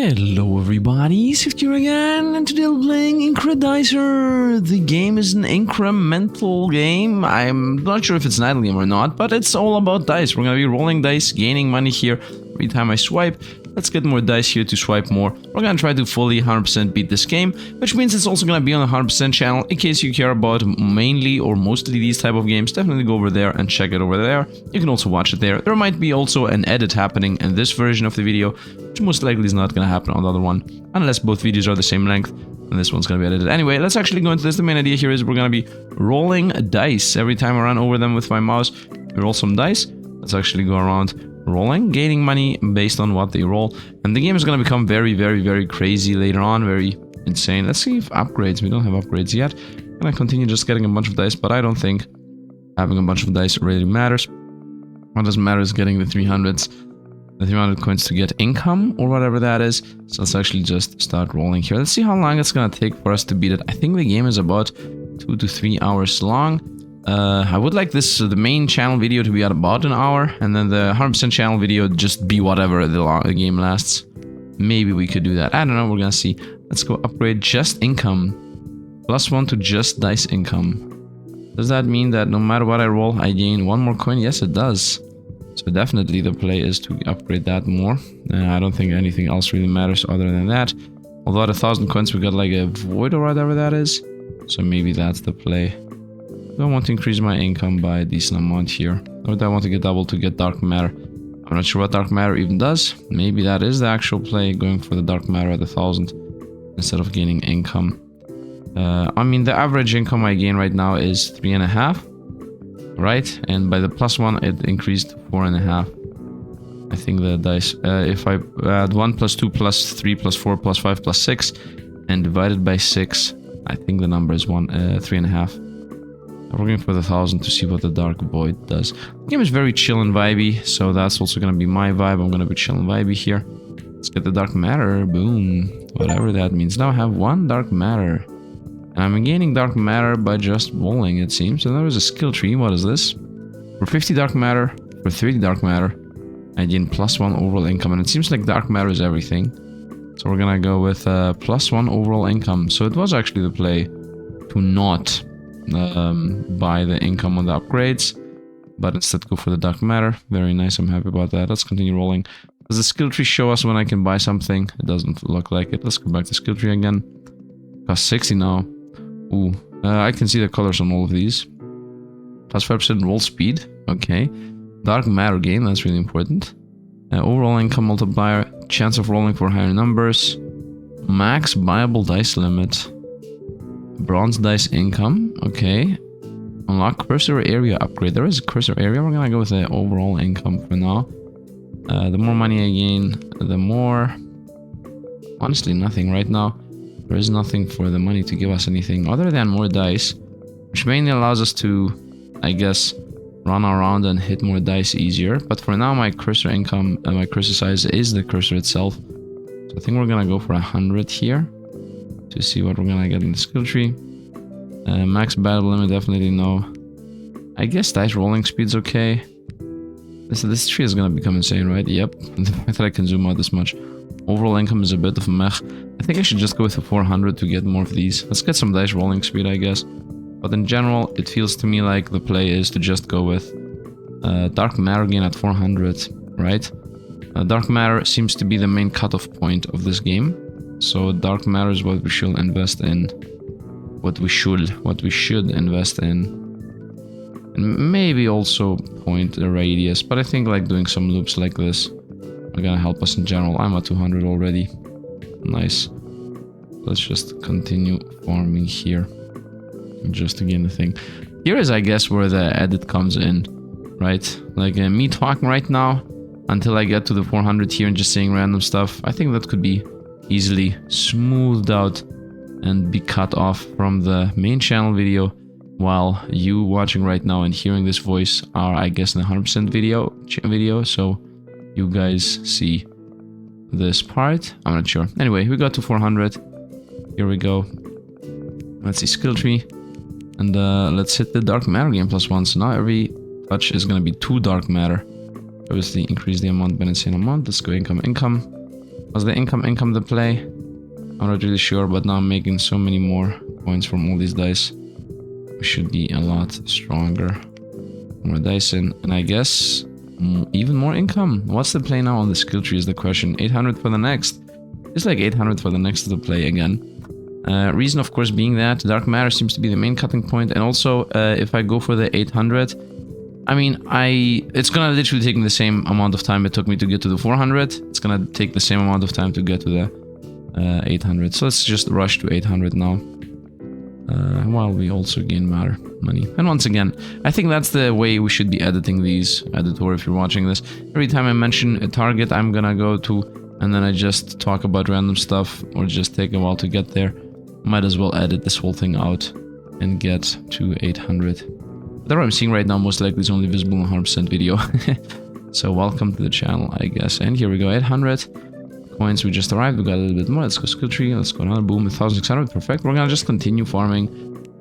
Hello everybody, Sifd here again, and today we're playing Incredicer. The game is an incremental game. I'm not sure if it's an idle game or not, but it's all about dice. We're gonna be rolling dice, gaining money here every time I swipe. Let's get more dice here to swipe more. We're gonna try to fully 100% beat this game, which means it's also gonna be on a 100% channel. In case you care about mainly or mostly these type of games, definitely go over there and check it over there. You can also watch it there. There might be also an edit happening in this version of the video, which most likely is not gonna happen on the other one, unless both videos are the same length, and this one's gonna be edited. Anyway, let's actually go into this. The main idea here is we're gonna be rolling dice. Every time I run over them with my mouse, we roll some dice. Let's actually go around rolling, gaining money based on what they roll, and the game is going to become very crazy later on, very insane. Let's see if upgrades. We don't have upgrades yet. I'm going to continue just getting a bunch of dice, but I don't think having a bunch of dice really matters. What does matter is getting the 300s, the 300 coins to get income or whatever that is. So let's actually just start rolling here. Let's see how long it's going to take for us to beat it. I think the game is about 2 to 3 hours long. I would like the main channel video to be at about an hour, and then the 100% channel video just be whatever the game lasts. Maybe we could do that. I don't know, we're gonna see. Let's go upgrade just income. +1 to just dice income. Does that mean that no matter what I roll, I gain 1 more coin? Yes, it does. So definitely the play is to upgrade that more. I don't think anything else really matters other than that. Although at 1,000 coins we got like a void or whatever that is. So maybe that's the play. I want to increase my income by a decent amount here. Or do I want to get double to get dark matter? I'm not sure what dark matter even does. Maybe that is the actual play, going for the dark matter at 1,000 instead of gaining income. I mean, the average income I gain right now is 3.5, right? And by the +1 it increased to 4.5. I think the dice, if I add 1 + 2 + 3 + 4 + 5 + 6 and divide it by 6, I think the number is 3.5. I'm looking for the 1,000 to see what the Dark Void does. The game is very chill and vibey, so that's also gonna be my vibe. I'm gonna be chill and vibey here. Let's get the Dark Matter. Boom. Whatever that means. Now I have 1 Dark Matter. And I'm gaining Dark Matter by just rolling, it seems. And there is a skill tree. What is this? For 50 Dark Matter, for 30 Dark Matter, I gain +1 overall income. And it seems like Dark Matter is everything. So we're gonna go with +1 overall income. So it was actually the play to not buy the income on the upgrades, but instead go for the dark matter. Very nice, I'm happy about that. Let's continue rolling. Does the skill tree show us when I can buy something? It doesn't look like it. Let's go back to skill tree again. Cost 60 now. Ooh, I can see the colors on all of these. +5% roll speed. Okay. Dark matter gain, that's really important. Overall income multiplier. Chance of rolling for higher numbers. Max buyable dice limit. Bronze dice income, okay. Unlock cursor area upgrade. There is a cursor area. We're gonna go with the overall income for now. The more money I gain, the more... Honestly, nothing right now. There is nothing for the money to give us anything other than more dice, which mainly allows us to, I guess, run around and hit more dice easier. But for now, my cursor income and my cursor size is the cursor itself. So I think we're gonna go for 100 here to see what we're gonna get in the skill tree. Max battle limit, definitely no. I guess dice rolling speed's okay. This tree is gonna become insane, right? Yep. The fact that I can zoom out this much. Overall income is a bit of a meh. I think I should just go with the 400 to get more of these. Let's get some dice rolling speed, I guess. But in general, it feels to me like the play is to just go with dark matter gain at 400, right? Dark matter seems to be the main cutoff point of this game. So dark matter is what we should invest in. What we should invest in. And maybe also point a radius. But I think like doing some loops like this are gonna help us in general. I'm at 200 already. Nice. Let's just continue farming here. Just to gain the thing. Here is, I guess, where the edit comes in. Right? Like me talking right now until I get to the 400 here and just saying random stuff. I think that could be easily smoothed out and be cut off from the main channel video, while you watching right now and hearing this voice are, I guess, in the 100% video, so you guys see this part. I'm not sure. Anyway, we got to 400. Here we go. Let's see skill tree, and let's hit the dark matter gain +1. So now every touch is gonna be 2 dark matter. Obviously increase the amount by an insane amount. Let's go income. Was the income the play? I'm not really sure, but now I'm making so many more points from all these dice. We should be a lot stronger. More dice in, and I guess even more income. What's the play now on the skill tree is the question. 800 for the next. It's like 800 for the next to the play again. Reason, of course, being that dark matter seems to be the main cutting point, and also if I go for the 800, I mean, it's gonna literally take me the same amount of time it took me to get to the 400. It's gonna take the same amount of time to get to the 800. So let's just rush to 800 now, while we also gain money. And once again, I think that's the way we should be editing these. Editor, if you're watching this, every time I mention a target, I'm gonna go to, and then I just talk about random stuff, or just take a while to get there. Might as well edit this whole thing out and get to 800. That what I'm seeing right now most likely is only visible in 100% video. So welcome to the channel, I guess. And here we go, 800 coins. We just arrived. We got a little bit more. Let's go skill tree. Let's go another boom, 1600. Perfect. We're gonna just continue farming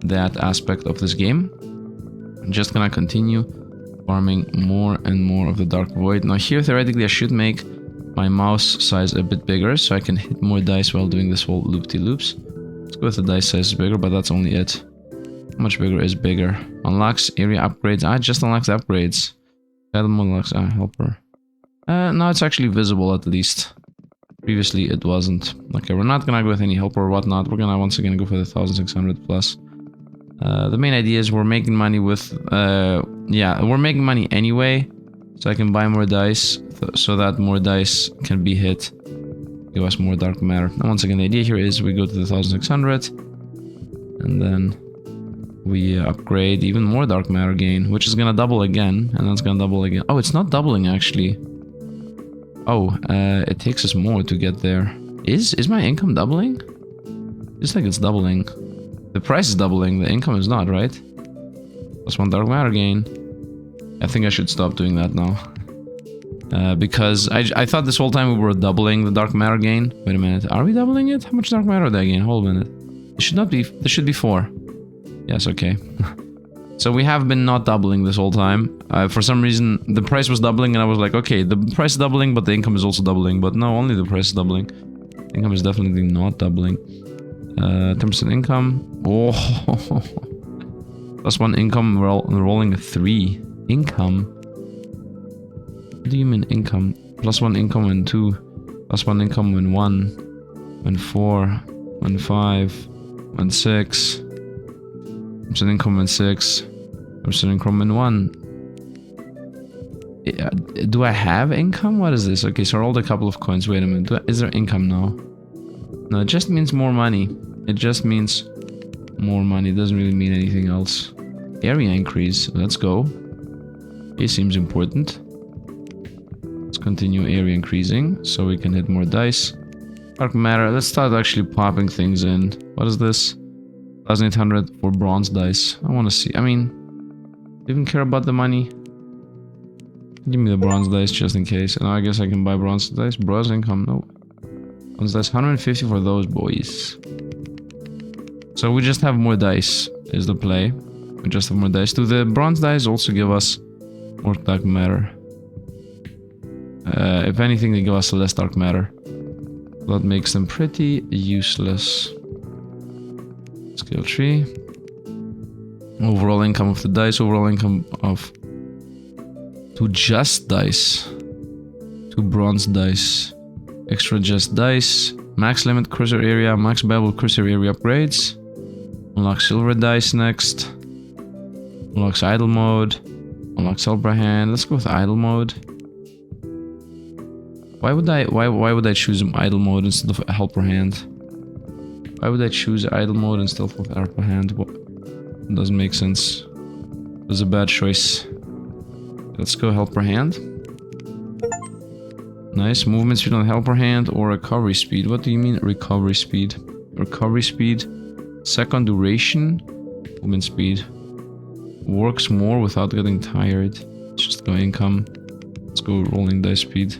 that aspect of this game. I'm just gonna continue farming more and more of the dark void. Now here, theoretically, I should make my mouse size a bit bigger so I can hit more dice while doing this whole loop-de-loops. Let's go with the dice size bigger, but that's only it. How much bigger is bigger? Unlocks area upgrades. I just unlocks the upgrades. Unlocks helper. Now it's actually visible at least. Previously it wasn't. Okay, we're not gonna go with any helper or whatnot. We're gonna once again go for the 1600 plus. The main idea is we're making money with... yeah, we're making money anyway. So I can buy more dice. So that more dice can be hit. Give us more dark matter. And once again, the idea here is we go to the 1600. And then we upgrade even more dark matter gain, which is gonna double again, and then it's gonna double again. Oh, it's not doubling actually. Oh, it takes us more to get there. Is my income doubling? It's like it's doubling. The price is doubling, the income is not, right? Plus one dark matter gain. I think I should stop doing that now. Because I thought this whole time we were doubling the dark matter gain. Wait a minute, are we doubling it? How much dark matter did I gain? Hold a minute. It should not be, there should be 4. Yes, okay. So we have been not doubling this whole time. For some reason, the price was doubling and I was like, okay, the price is doubling, but the income is also doubling. But no, only the price is doubling. Income is definitely not doubling. 10% income. Oh, plus 1 income, we're rolling a 3. Income? What do you mean income? Plus 1 income when 2. Plus 1 income when 1. When 4. When 5. When 6. Percent income in 6. Percent income in 1. Do I have income? What is this? Okay, so I rolled a couple of coins. Wait a minute. Is there income now? No, it just means more money. It just means more money. It doesn't really mean anything else. Area increase. Let's go. It seems important. Let's continue area increasing so we can hit more dice. Dark matter. Let's start actually popping things in. What is this? 1800 for bronze dice. I want to see. I mean, do you even care about the money? Give me the bronze dice just in case. And I guess I can buy bronze dice. Bronze income. No. Bronze dice. 150 for those boys. So we just have more dice is the play. We just have more dice. Do the bronze dice also give us more dark matter? If anything, they give us less dark matter. That makes them pretty useless. Skill tree. Overall income of the dice. Overall income of 2 just dice. 2 bronze dice. Extra just dice. Max limit cursor area. Max bevel cursor area upgrades. Unlock silver dice next. Unlocks idle mode. Unlocks helper hand. Let's go with idle mode. Why would I choose idle mode instead of helper hand? Why would I choose idle mode instead of helper hand? It doesn't make sense. It was a bad choice. Let's go helper hand. Nice. Movement speed on helper hand or recovery speed. What do you mean recovery speed? Recovery speed. Second duration. Movement speed. Works more without getting tired. Let's just go income. Let's go rolling dice speed.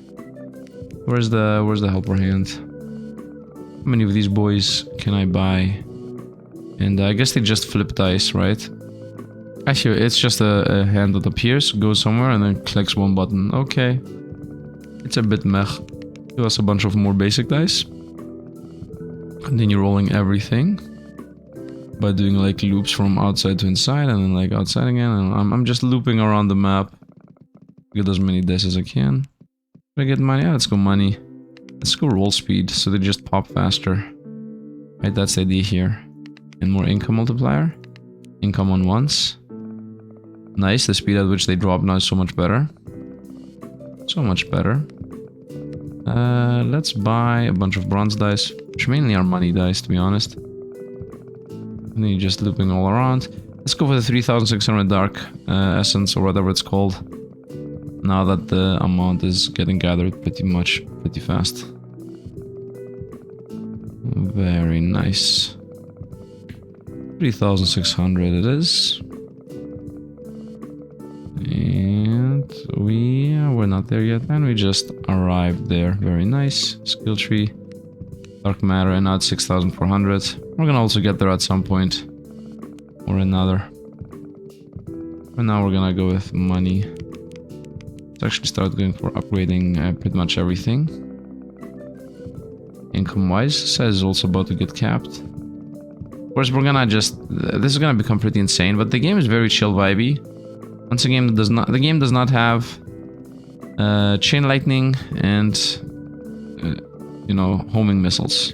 Where's the helper hand? How many of these boys can I buy? And I guess they just flip dice, right? Actually, it's just a hand that appears, goes somewhere, and then clicks one button. Okay. It's a bit meh. Give us a bunch of more basic dice. Continue rolling everything by doing like loops from outside to inside and then like outside again. And I'm just looping around the map. Get as many dice as I can. Did I get money? Yeah, let's go money. Let's go roll speed so they just pop faster. Right, that's the idea here. And more income multiplier. Income on once. Nice, the speed at which they drop now is so much better. So much better. Let's buy a bunch of bronze dice, which mainly are money dice, to be honest. And then you're just looping all around. Let's go for the 3600 dark essence or whatever it's called. Now that the amount is getting gathered pretty fast. Very nice. 3600 it is. And we're not there yet, and we just arrived there. Very nice. Skill tree, dark matter, and now it's 6400. We're gonna also get there at some point or another. And now we're gonna go with money. Let's actually start going for upgrading pretty much everything. Income wise, says also about to get capped. Of course, we're gonna just. This is gonna become pretty insane, but the game is very chill vibey. Once again, the game does not have chain lightning and you know, homing missiles.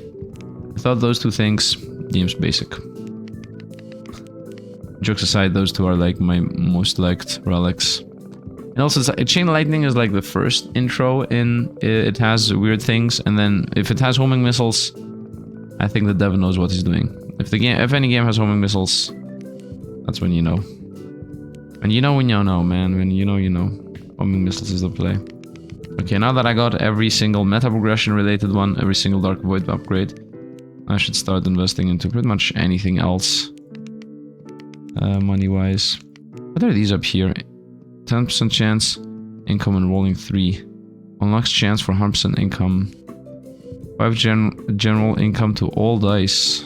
Without those two things, game's basic. Jokes aside, those two are like my most liked relics. And also, chain lightning is like the first intro in. It has weird things, and then if it has homing missiles, I think the dev knows what he's doing. If any game has homing missiles, that's when you know. And you know when you know, man. When you know, you know. Homing missiles is the play. Okay, now that I got every single meta progression related one, every single Dark Void upgrade, I should start investing into pretty much anything else. Money-wise. What are these up here? 10% chance, income and rolling 3. Unlocks chance for 100% income. 5 general income to all dice.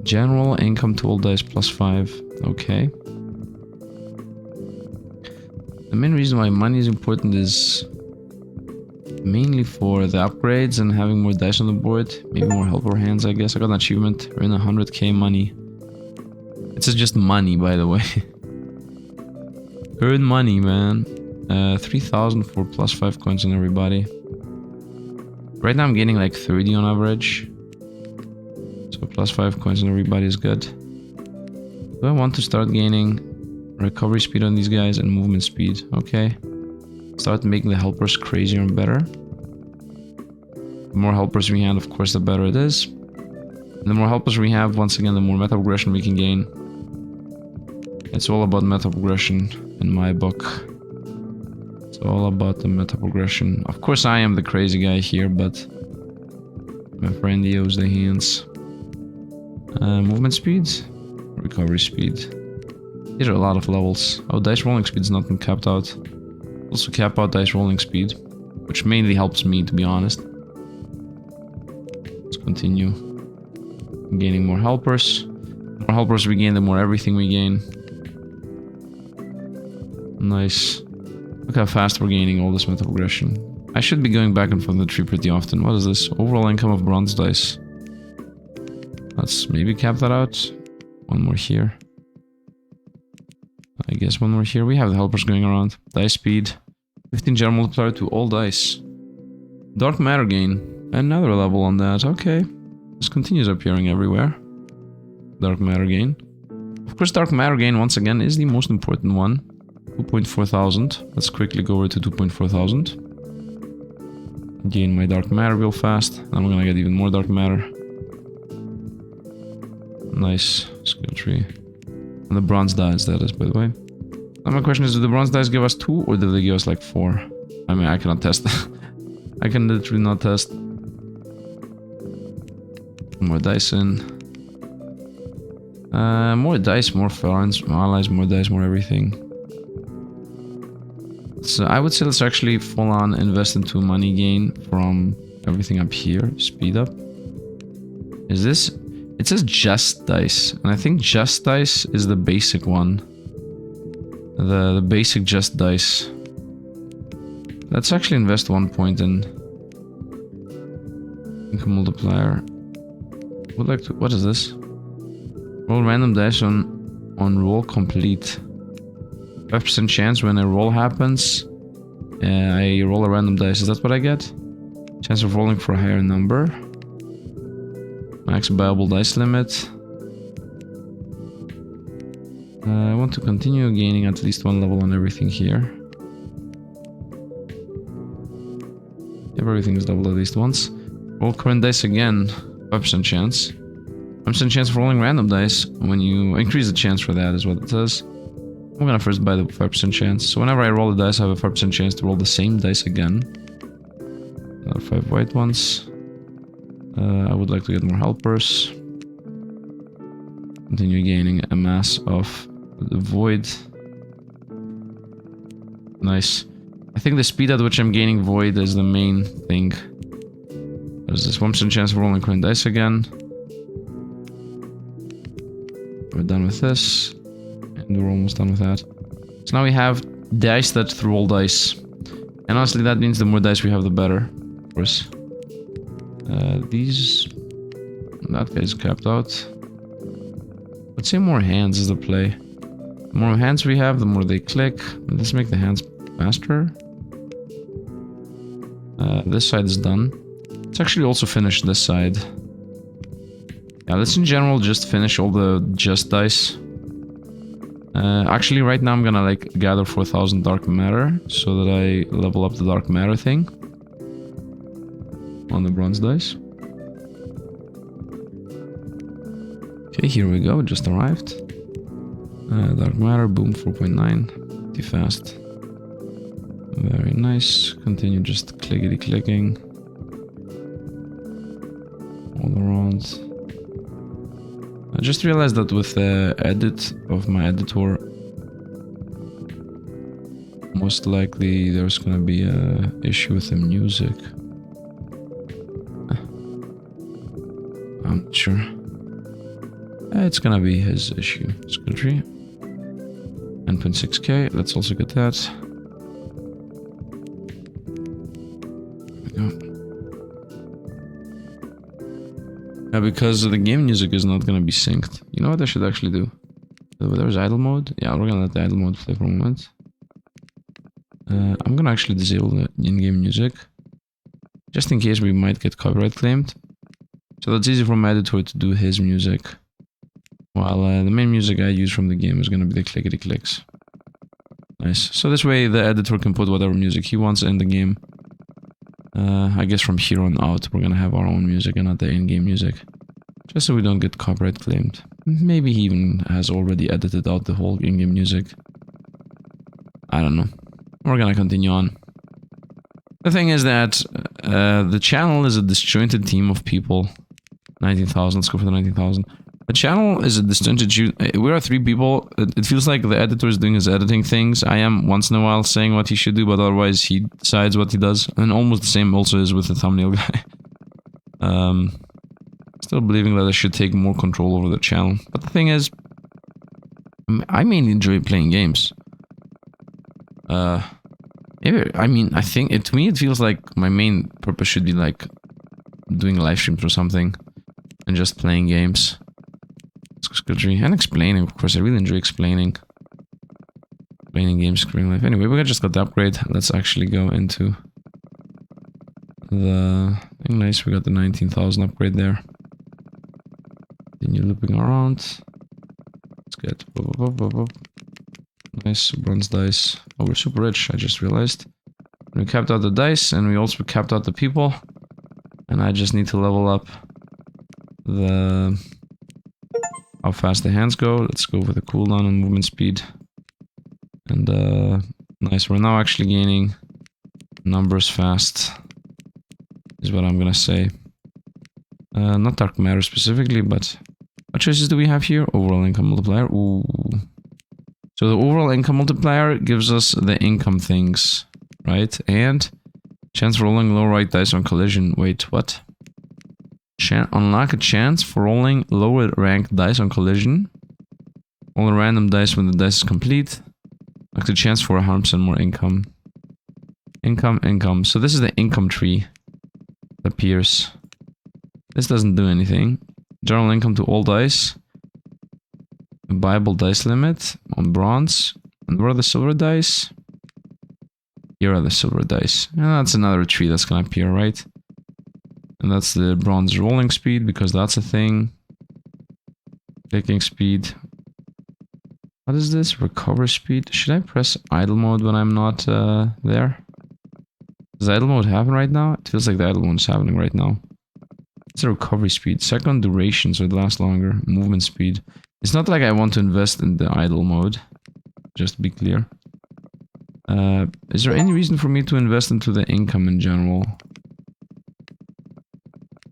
General income to all dice plus 5. Okay. The main reason why money is important is mainly for the upgrades and having more dice on the board. Maybe more helper hands, I guess. I got an achievement. Earn 100k money. It says just money, by the way. Earn money, man. 3000 for plus 5 coins on everybody. Right now I'm gaining like 30 on average. So plus 5 coins on everybody is good. Do I want to start gaining recovery speed on these guys and movement speed? Okay. Start making the helpers crazier and better. The more helpers we have, of course, the better it is. And the more helpers we have, once again, the more meta progression we can gain. It's all about meta progression in my book. It's all about the meta progression. Of course, I am the crazy guy here, but my friend owes the hands. Movement speed, recovery speed. These are a lot of levels. Oh, dice rolling speed is not been capped out. Also cap out dice rolling speed, which mainly helps me, to be honest. Let's continue. Gaining more helpers. The more helpers we gain, the more everything we gain. Nice. Look how fast we're gaining all this meta progression. I should be going back and forth the tree pretty often. What is this? Overall income of bronze dice. Let's maybe cap that out. One more here. I guess one more here. We have the helpers going around. Dice speed. 15 general multiplier to all dice. Dark matter gain. Another level on that. Okay. This continues appearing everywhere. Dark matter gain. Of course, dark matter gain, once again, is the most important one. 2,400. Let's quickly go over to 2,400. Gain my dark matter real fast. Then I'm gonna get even more dark matter. Nice. Skill tree. And the bronze dice, that is, by the way. Now my question is, do the bronze dice give us 2 or do they give us like 4? I mean, I cannot test. I can literally not test. More dice in. More dice, more friends, more allies, more dice, more everything. So I would say let's actually full on invest into money gain from everything up here. Speed up. Is this? It says just dice, and I think just dice is the basic one. The basic just dice. Let's actually invest 1 point in Income multiplier. Would like to. What is this? Roll random dice on roll complete. 5% chance when a roll happens. I roll a random dice. Is that what I get? Chance of rolling for a higher number. Max viable dice limit. I want to continue gaining at least 1 level on everything here. If everything is doubled at least once. Roll current dice again. 5% chance. 5% chance of rolling random dice. When you increase the chance for that is what it says. I'm gonna first buy the 5% chance. So whenever I roll the dice, I have a 5% chance to roll the same dice again. Another 5 white ones. I would like to get more helpers. Continue gaining a mass of the void. Nice. I think the speed at which I'm gaining void is the main thing. There's this 1% chance of rolling current dice again. We're done with this. And we're almost done with that. So now we have dice that roll dice. And honestly, that means the more dice we have, the better. Of course. These... That guy's capped out. Let's say more hands is the play. The more hands we have, the more they click. Let's make the hands faster. This side is done. Let's actually also finish this side. Yeah, let's in general just finish all the just dice. Actually, right now I'm gonna like gather 4,000 dark matter so that I level up the dark matter thing on the bronze dice. Okay, here we go. Just arrived. Dark matter, boom, 4.9. Too fast. Very nice. Continue just clickety clicking all around. I just realized that with the edit of my editor, most likely there's gonna be a issue with the music. I'm not sure. It's gonna be his issue. Skill tree. 9.6k. Let's also get that. There we go. Yeah, because the game music is not gonna be synced. You know what I should actually do? There's idle mode. Yeah, we're gonna let the idle mode play for a moment. I'm gonna actually disable the in-game music. Just in case we might get copyright claimed. So that's easy for my editor to do his music. While the main music I use from the game is gonna be the clickety clicks. Nice. So this way the editor can put whatever music he wants in the game. I guess from here on out we're gonna have our own music and not the in-game music. Just so we don't get copyright claimed. Maybe he even has already edited out the whole in-game music. I don't know. We're gonna continue on. The thing is that the channel is a disjointed team of people. 19,000, let's go for the 19,000. The channel is a disjointed... We are 3 people. It feels like the editor is doing his editing things. I am once in a while saying what he should do, but otherwise he decides what he does. And almost the same also is with the thumbnail guy. Still believing that I should take more control over the channel. But the thing is, I mainly enjoy playing games. Maybe, I mean, I think, to me it feels like my main purpose should be like doing live streams or something. And just playing games. Skill tree. And explaining, of course. I really enjoy explaining. Explaining games, creating life. Anyway, we just got the upgrade. Let's actually go into the... Nice, we got the 19,000 upgrade there. Continue looping around. Let's get... Nice, bronze dice. Oh, we're super rich, I just realized. We capped out the dice, and we also capped out the people. And I just need to level up the... how fast the hands go. Let's go with the cooldown and movement speed. And nice, we're now actually gaining numbers fast. Is what I'm gonna say. Not dark matter specifically, but what choices do we have here? Overall income multiplier. Ooh. So the overall income multiplier gives us the income things, right? And chance for rolling low right dice on collision. Wait, what? Unlock a chance for rolling lower ranked dice on collision. Roll a random dice when the dice is complete. Unlock the chance for 100% more income. Income. So this is the income tree that appears. This doesn't do anything. General income to all dice. Bible dice limit on bronze. And where are the silver dice? Here are the silver dice. And that's another tree that's gonna appear, right? And that's the bronze rolling speed, because that's a thing. Clicking speed. What is this? Recover speed? Should I press idle mode when I'm not there? Does idle mode happen right now? It feels like the idle mode is happening right now. It's a recovery speed. Second duration, so it lasts longer. Movement speed. It's not like I want to invest in the idle mode. Just to be clear. Is there any reason for me to invest into the income in general?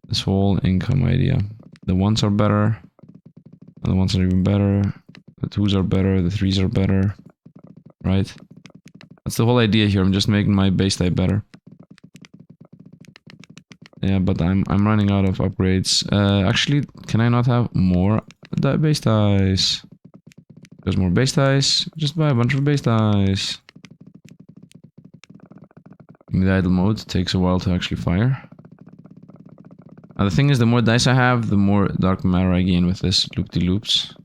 This whole income idea. The ones are better. The ones are even better. The twos are better. The threes are better. Right? That's the whole idea here. I'm just making my base type better. Yeah, but I'm running out of upgrades. Actually, can I not have more base dice? There's more base dice. Just buy a bunch of base dice. In the idle mode, it takes a while to actually fire. Now the thing is, the more dice I have, the more dark matter I gain with this loop-de-loops.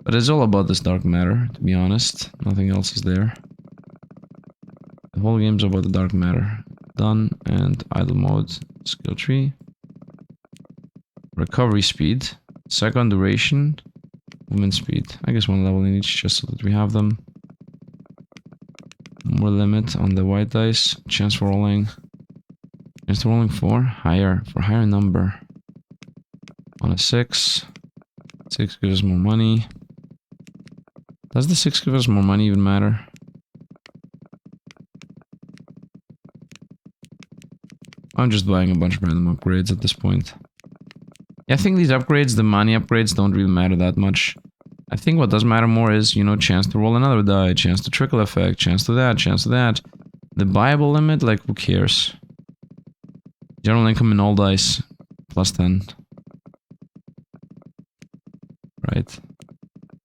But it's all about this dark matter, to be honest. Nothing else is there. The whole game's about the dark matter. Done, and idle mode, skill tree. Recovery speed. Second duration. Movement speed. I guess one level in each, just so that we have them. More limit on the white dice. Chance for rolling. Chance for rolling 4. Higher. For higher number. On a 6. 6 gives us more money. Does the 6 give us more money even matter? I'm just buying a bunch of random upgrades at this point. Yeah, I think these upgrades, the money upgrades, don't really matter that much. I think what does matter more is, you know, chance to roll another die, chance to trickle effect, chance to that, chance to that. The Bible limit, like, who cares? General income in all dice, plus 10. Right.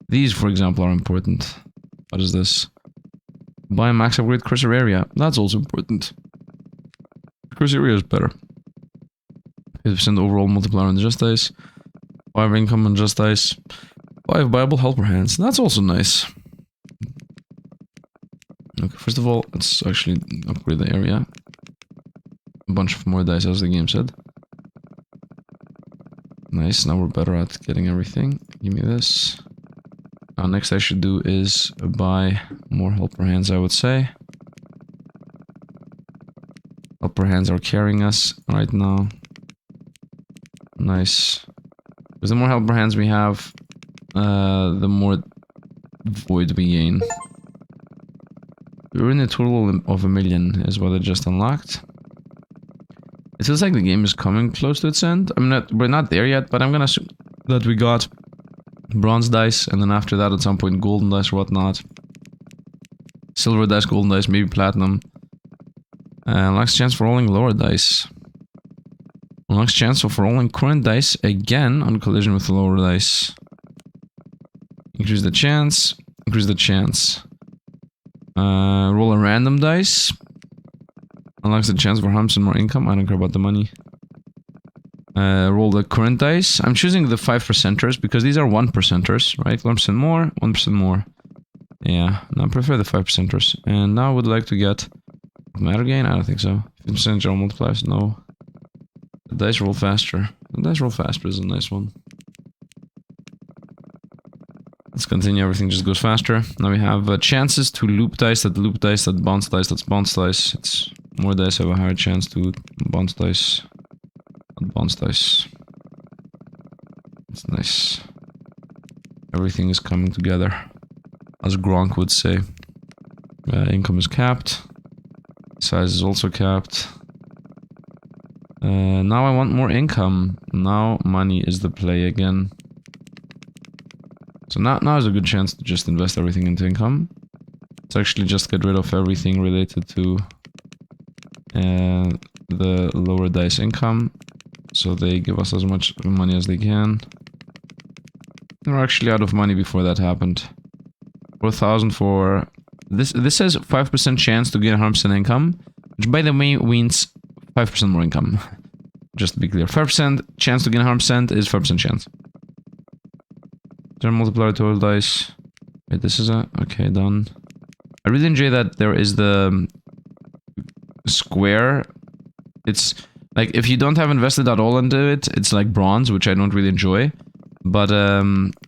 These, for example, are important. What is this? Buy a max upgrade cursor area. That's also important. Xieroeh is better. 50% overall multiplier on just dice. 5 income on just dice. 5 Bible helper hands. That's also nice. Okay, first of all, let's actually upgrade the area. A bunch of more dice, as the game said. Nice, now we're better at getting everything. Give me this. Now, next I should do is buy more helper hands, I would say. Helper hands are carrying us right now. Nice. Because the more helper hands we have, the more void we gain. We're in a total of 1 million is what I just unlocked. It feels like the game is coming close to its end. We're not there yet, but I'm gonna assume that we got bronze dice, and then after that at some point golden dice or whatnot. Silver dice, golden dice, maybe platinum. Unlocks chance for rolling lower dice. Unlocks chance for rolling current dice again on collision with the lower dice. Increase the chance. Increase the chance. Roll a random dice. Unlocks the chance for 100% more income. I don't care about the money. Roll the current dice. I'm choosing the 5%ers because these are 1%ers, right? 1% more, 1% more. Yeah, no, I prefer the 5%ers. And now I would like to get matter gain? I don't think so. 50% general multipliers? No. The dice roll faster. The dice roll faster is a nice one. Let's continue, everything just goes faster. Now we have chances to loop dice, that loop dice, that bounce dice, that's bounce dice. It's more dice have a higher chance to bounce dice. Bounce dice. It's nice. Everything is coming together. As Gronk would say. Income is capped. Size is also capped. Now I want more income. Now money is the play again. So now is a good chance to just invest everything into income. Let's actually just get rid of everything related to the lower dice income. So they give us as much money as they can. We're actually out of money before that happened. 4,000 for... This says 5% chance to gain 100% income. Which by the way means 5% more income. Just to be clear. 5% chance to gain 100% is 5% chance. Turn multiplier total dice. Wait, this is a... Okay, done. I really enjoy that there is the square. It's like if you don't have invested at all into it, it's like bronze, which I don't really enjoy. But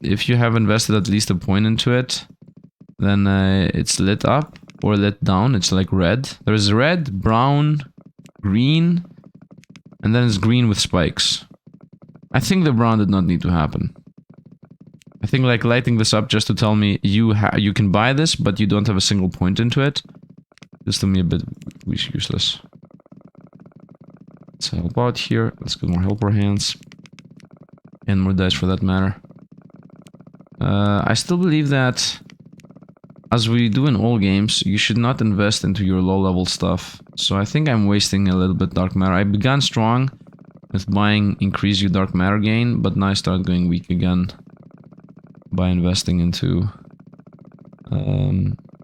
if you have invested at least a point into it, then it's lit up or lit down. It's like red. There's red, brown, green, and then it's green with spikes. I think the brown did not need to happen. I think like lighting this up just to tell me you can buy this, but you don't have a single point into it. This to me a bit useless. Let's help out here. Let's get more helper hands. And more dice for that matter. I still believe that, as we do in all games, you should not invest into your low-level stuff. So I think I'm wasting a little bit dark matter. I began strong with buying increase your dark matter gain, but now I start going weak again by investing into...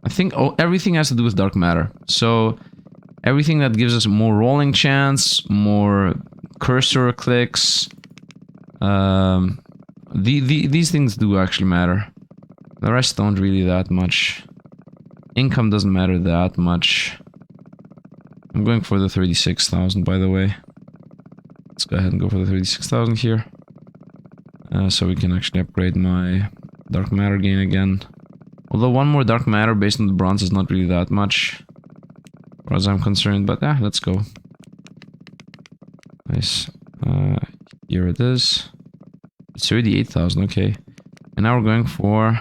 I think everything has to do with dark matter. So everything that gives us more rolling chance, more cursor clicks... these things do actually matter. The rest don't really that much. Income doesn't matter that much. I'm going for the 36,000, by the way. Let's go ahead and go for the 36,000 here. So we can actually upgrade my dark matter gain again. Although one more dark matter based on the bronze is not really that much, as far as I'm concerned, but yeah, let's go. Nice. Here it is. It's 38,000, okay. And now we're going for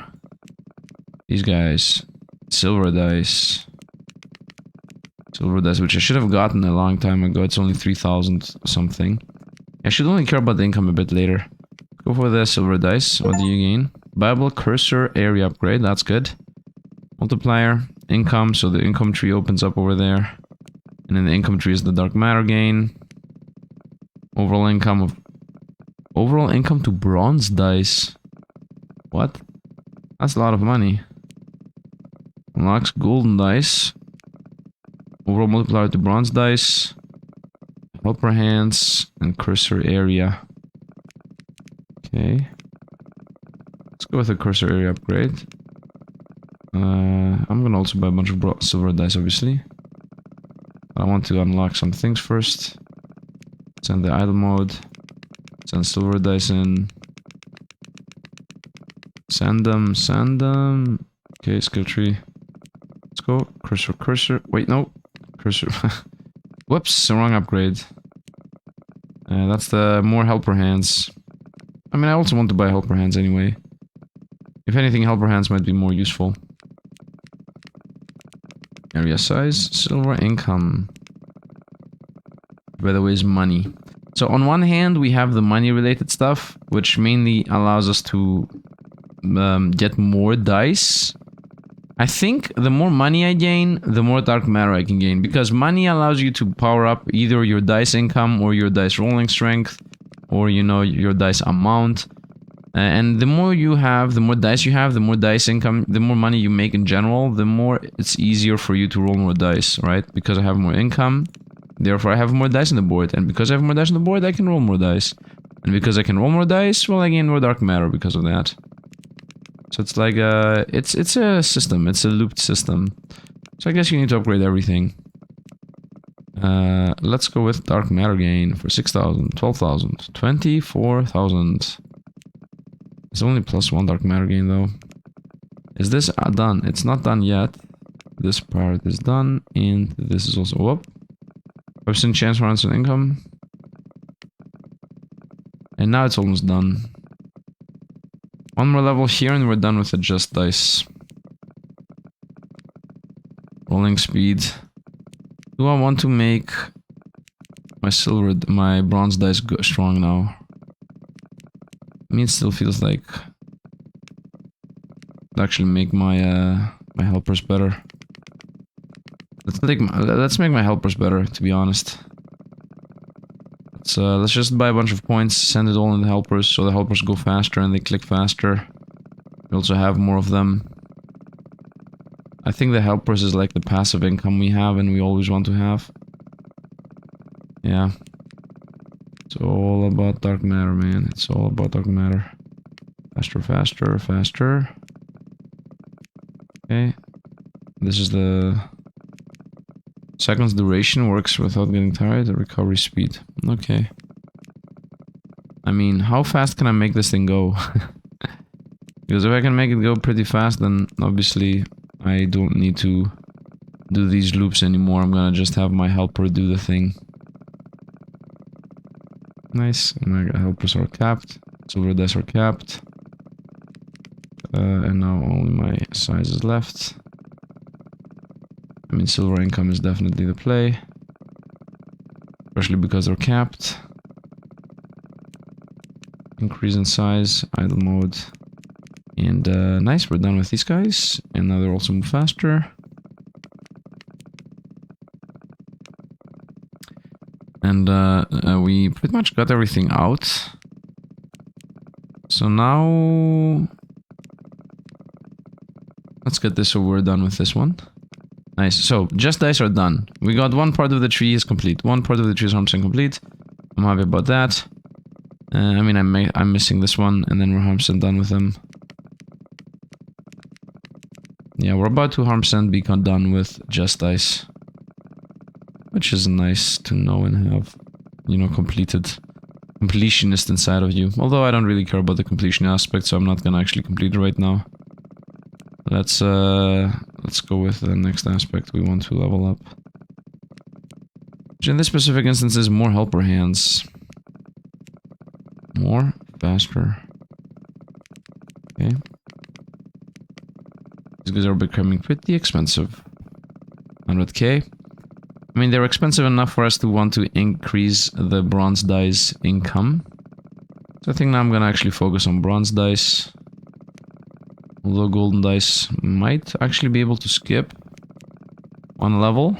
these guys. Silver dice. Silver dice, which I should have gotten a long time ago. It's only 3,000 something. I should only care about the income a bit later. Go for the silver dice. What do you gain? Bible cursor area upgrade. That's good. Multiplier. Income. So the income tree opens up over there. And then the income tree is the dark matter gain. Overall income of... Overall income to bronze dice. What? That's a lot of money. Unlocks golden dice. Overall multiplier to bronze dice. Helper hands. And cursor area. Okay. Let's go with the cursor area upgrade. I'm gonna also buy a bunch of silver dice, obviously. I want to unlock some things first. Send the idle mode. Send silver dice in. Send them, send them. Okay, skill tree. Let's go. Cursor, cursor. Wait, no. Cursor. Whoops, wrong upgrade. That's the more helper hands. I mean, I also want to buy helper hands anyway. If anything, helper hands might be more useful. Area size, silver income. By the way, is money. So on one hand, we have the money-related stuff, which mainly allows us to get more dice. I think the more money I gain, the more dark matter I can gain. Because money allows you to power up either your dice income or your dice rolling strength. Or, you know, your dice amount. And the more you have, the more dice you have, the more dice income, the more money you make in general, the more it's easier for you to roll more dice, right? Because I have more income. Therefore, I have more dice on the board. And because I have more dice on the board, I can roll more dice. And because I can roll more dice, well, I gain more dark matter because of that. So it's like it's a system. It's a looped system. So I guess you need to upgrade everything. Let's go with dark matter gain for 6,000, 12,000, 24,000. It's only +1 dark matter gain though. Is this done? It's not done yet. This part is done, and this is also... Whoop. 5% chance for instant income. And now it's almost done. One more level here and we're done with the just dice. Rolling speed. Do I want to make my bronze dice strong now? I mean, it still feels like it'll actually make my my helpers better. Let's make my helpers better, to be honest. Let's just buy a bunch of points, send it all in the helpers, so the helpers go faster and they click faster. We also have more of them. I think the helpers is like the passive income we have and we always want to have. Yeah. It's all about dark matter, man. It's all about dark matter. Faster, faster, faster. Okay. This is the seconds duration, works without getting tired. The recovery speed. Okay. I mean, how fast can I make this thing go? Because if I can make it go pretty fast, then obviously I don't need to do these loops anymore. I'm gonna just have my helper do the thing. Nice. Omega helpers are capped. Silver dice are capped. And now only my size is left. I mean, silver income is definitely the play. Especially because they're capped. Increase in size, idle mode. And nice, we're done with these guys. And now they're also move faster. And we pretty much got everything out. So now... let's get this so we're done with this one. Nice, so just dice are done. We got one part of the tree is complete. One part of the tree is 100% complete. I'm happy about that. I mean, I'm missing this one, and then we're 100% done with them. Yeah, we're about to 100% be done with just dice. Which is nice to know and have, you know, completionist inside of you. Although I don't really care about the completion aspect, so I'm not gonna actually complete it right now. Let's go with the next aspect we want to level up. Which in this specific instance is more helper hands. More, faster. Okay. These guys are becoming pretty expensive. 100k. I mean, they're expensive enough for us to want to increase the bronze dice income. So I think now I'm gonna actually focus on bronze dice. Although golden dice might actually be able to skip one level.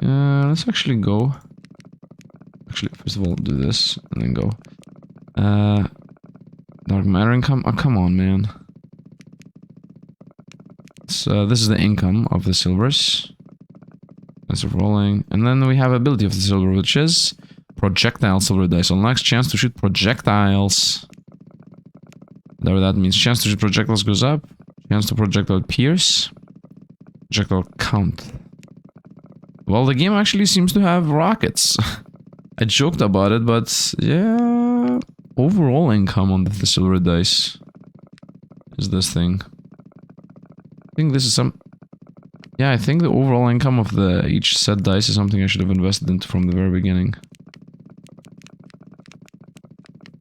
Let's actually go. Actually, first of all, do this and then go. Dark matter income. Oh, come on, man. So this is the income of the silvers. That's rolling. And then we have ability of the silver, which is projectile silver dice. Unlocks chance to shoot projectiles. Whatever that means. Chance to shoot projectiles goes up. Chance to projectile pierce. Projectile count. Well, the game actually seems to have rockets. I joked about it, but yeah... overall income on the silver dice is this thing. I think this is some... yeah, I think the overall income of each set dice is something I should have invested into from the very beginning.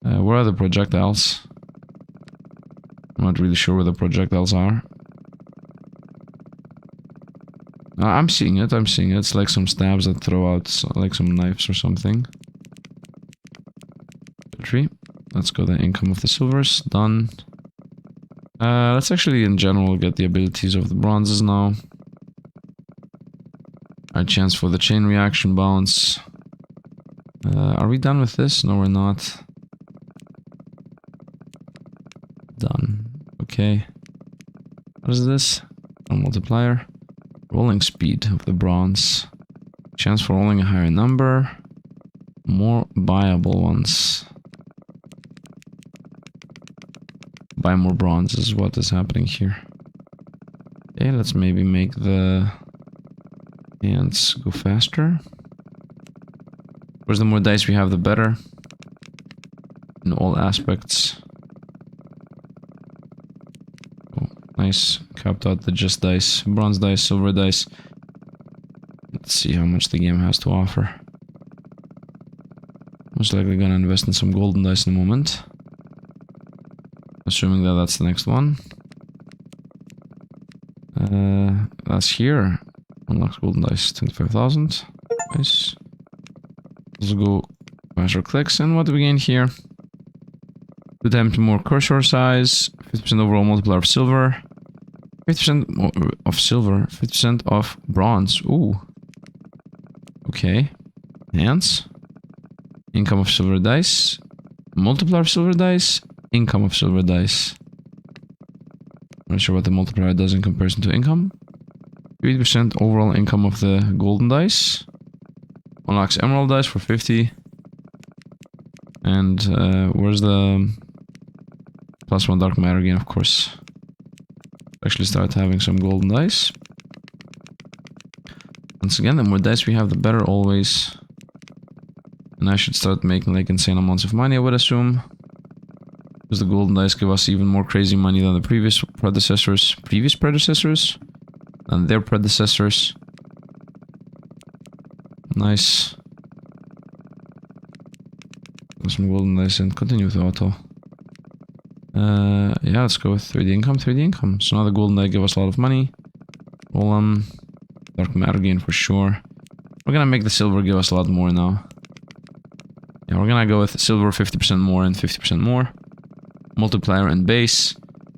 Where are the projectiles? I'm not really sure where the projectiles are. I'm seeing it, I'm seeing it. It's like some stabs that throw out like some knives or something. Tree. Let's go the income of the silvers. Done. Let's actually in general get the abilities of the bronzes now. Our chance for the chain reaction bounce. Are we done with this? No, we're not. Done. Okay. What is this? A multiplier. Rolling speed of the bronze. Chance for rolling a higher number. More buyable ones. Buy more bronze is what is happening here. Okay, let's maybe make the hands go faster. Of course, the more dice we have, the better. In all aspects. Oh, nice. Capped out the just dice. Bronze dice, silver dice. Let's see how much the game has to offer. Most likely gonna invest in some golden dice in a moment. Assuming that that's the next one. That's here. Unlocks golden dice, 25,000. Nice. Let's go faster clicks. And what do we gain here? 2 times more cursor size, 50% overall multiplier of silver, 50% of silver, 50% of bronze. Ooh. Okay. Hands. Income of silver dice. Multiplier of silver dice. Income of silver dice. Not sure what the multiplier does in comparison to income. 30% overall income of the golden dice. Unlocks emerald dice for 50. And where's the +1 dark matter again, of course. Actually start having some golden dice. Once again, the more dice we have, the better always. And I should start making like insane amounts of money, I would assume. Because the golden dice give us even more crazy money than the previous predecessors. Than their predecessors. Nice. Put some golden dice and continue with the auto. Yeah, let's go with 3D income, 3D income. So now the golden die give us a lot of money. Well, dark matter gain for sure. We're gonna make the silver give us a lot more now. Yeah, we're gonna go with silver 50% more and 50% more. Multiplier and base.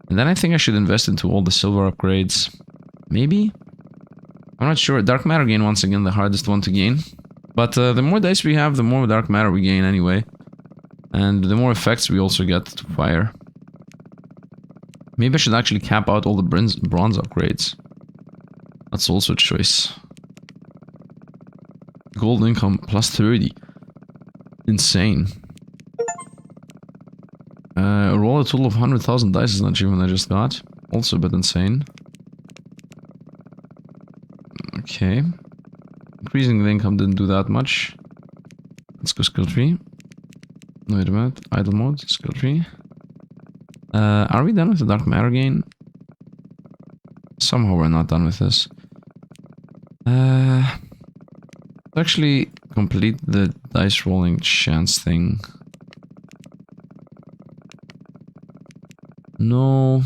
And then I think I should invest into all the silver upgrades. Maybe? I'm not sure. Dark matter gain, once again, the hardest one to gain. But the more dice we have, the more dark matter we gain anyway. And the more effects we also get to fire. Maybe I should actually cap out all the bronze upgrades. That's also a choice. Gold income plus 30. Insane. Roll a total of 100,000 dice is an achievement I just got. Also a bit insane. Okay. Increasing the income didn't do that much. Let's go skill tree. Wait a minute. Idle mode, skill tree. Are we done with the dark matter gain? Somehow we're not done with this. Actually complete the dice rolling chance thing. No.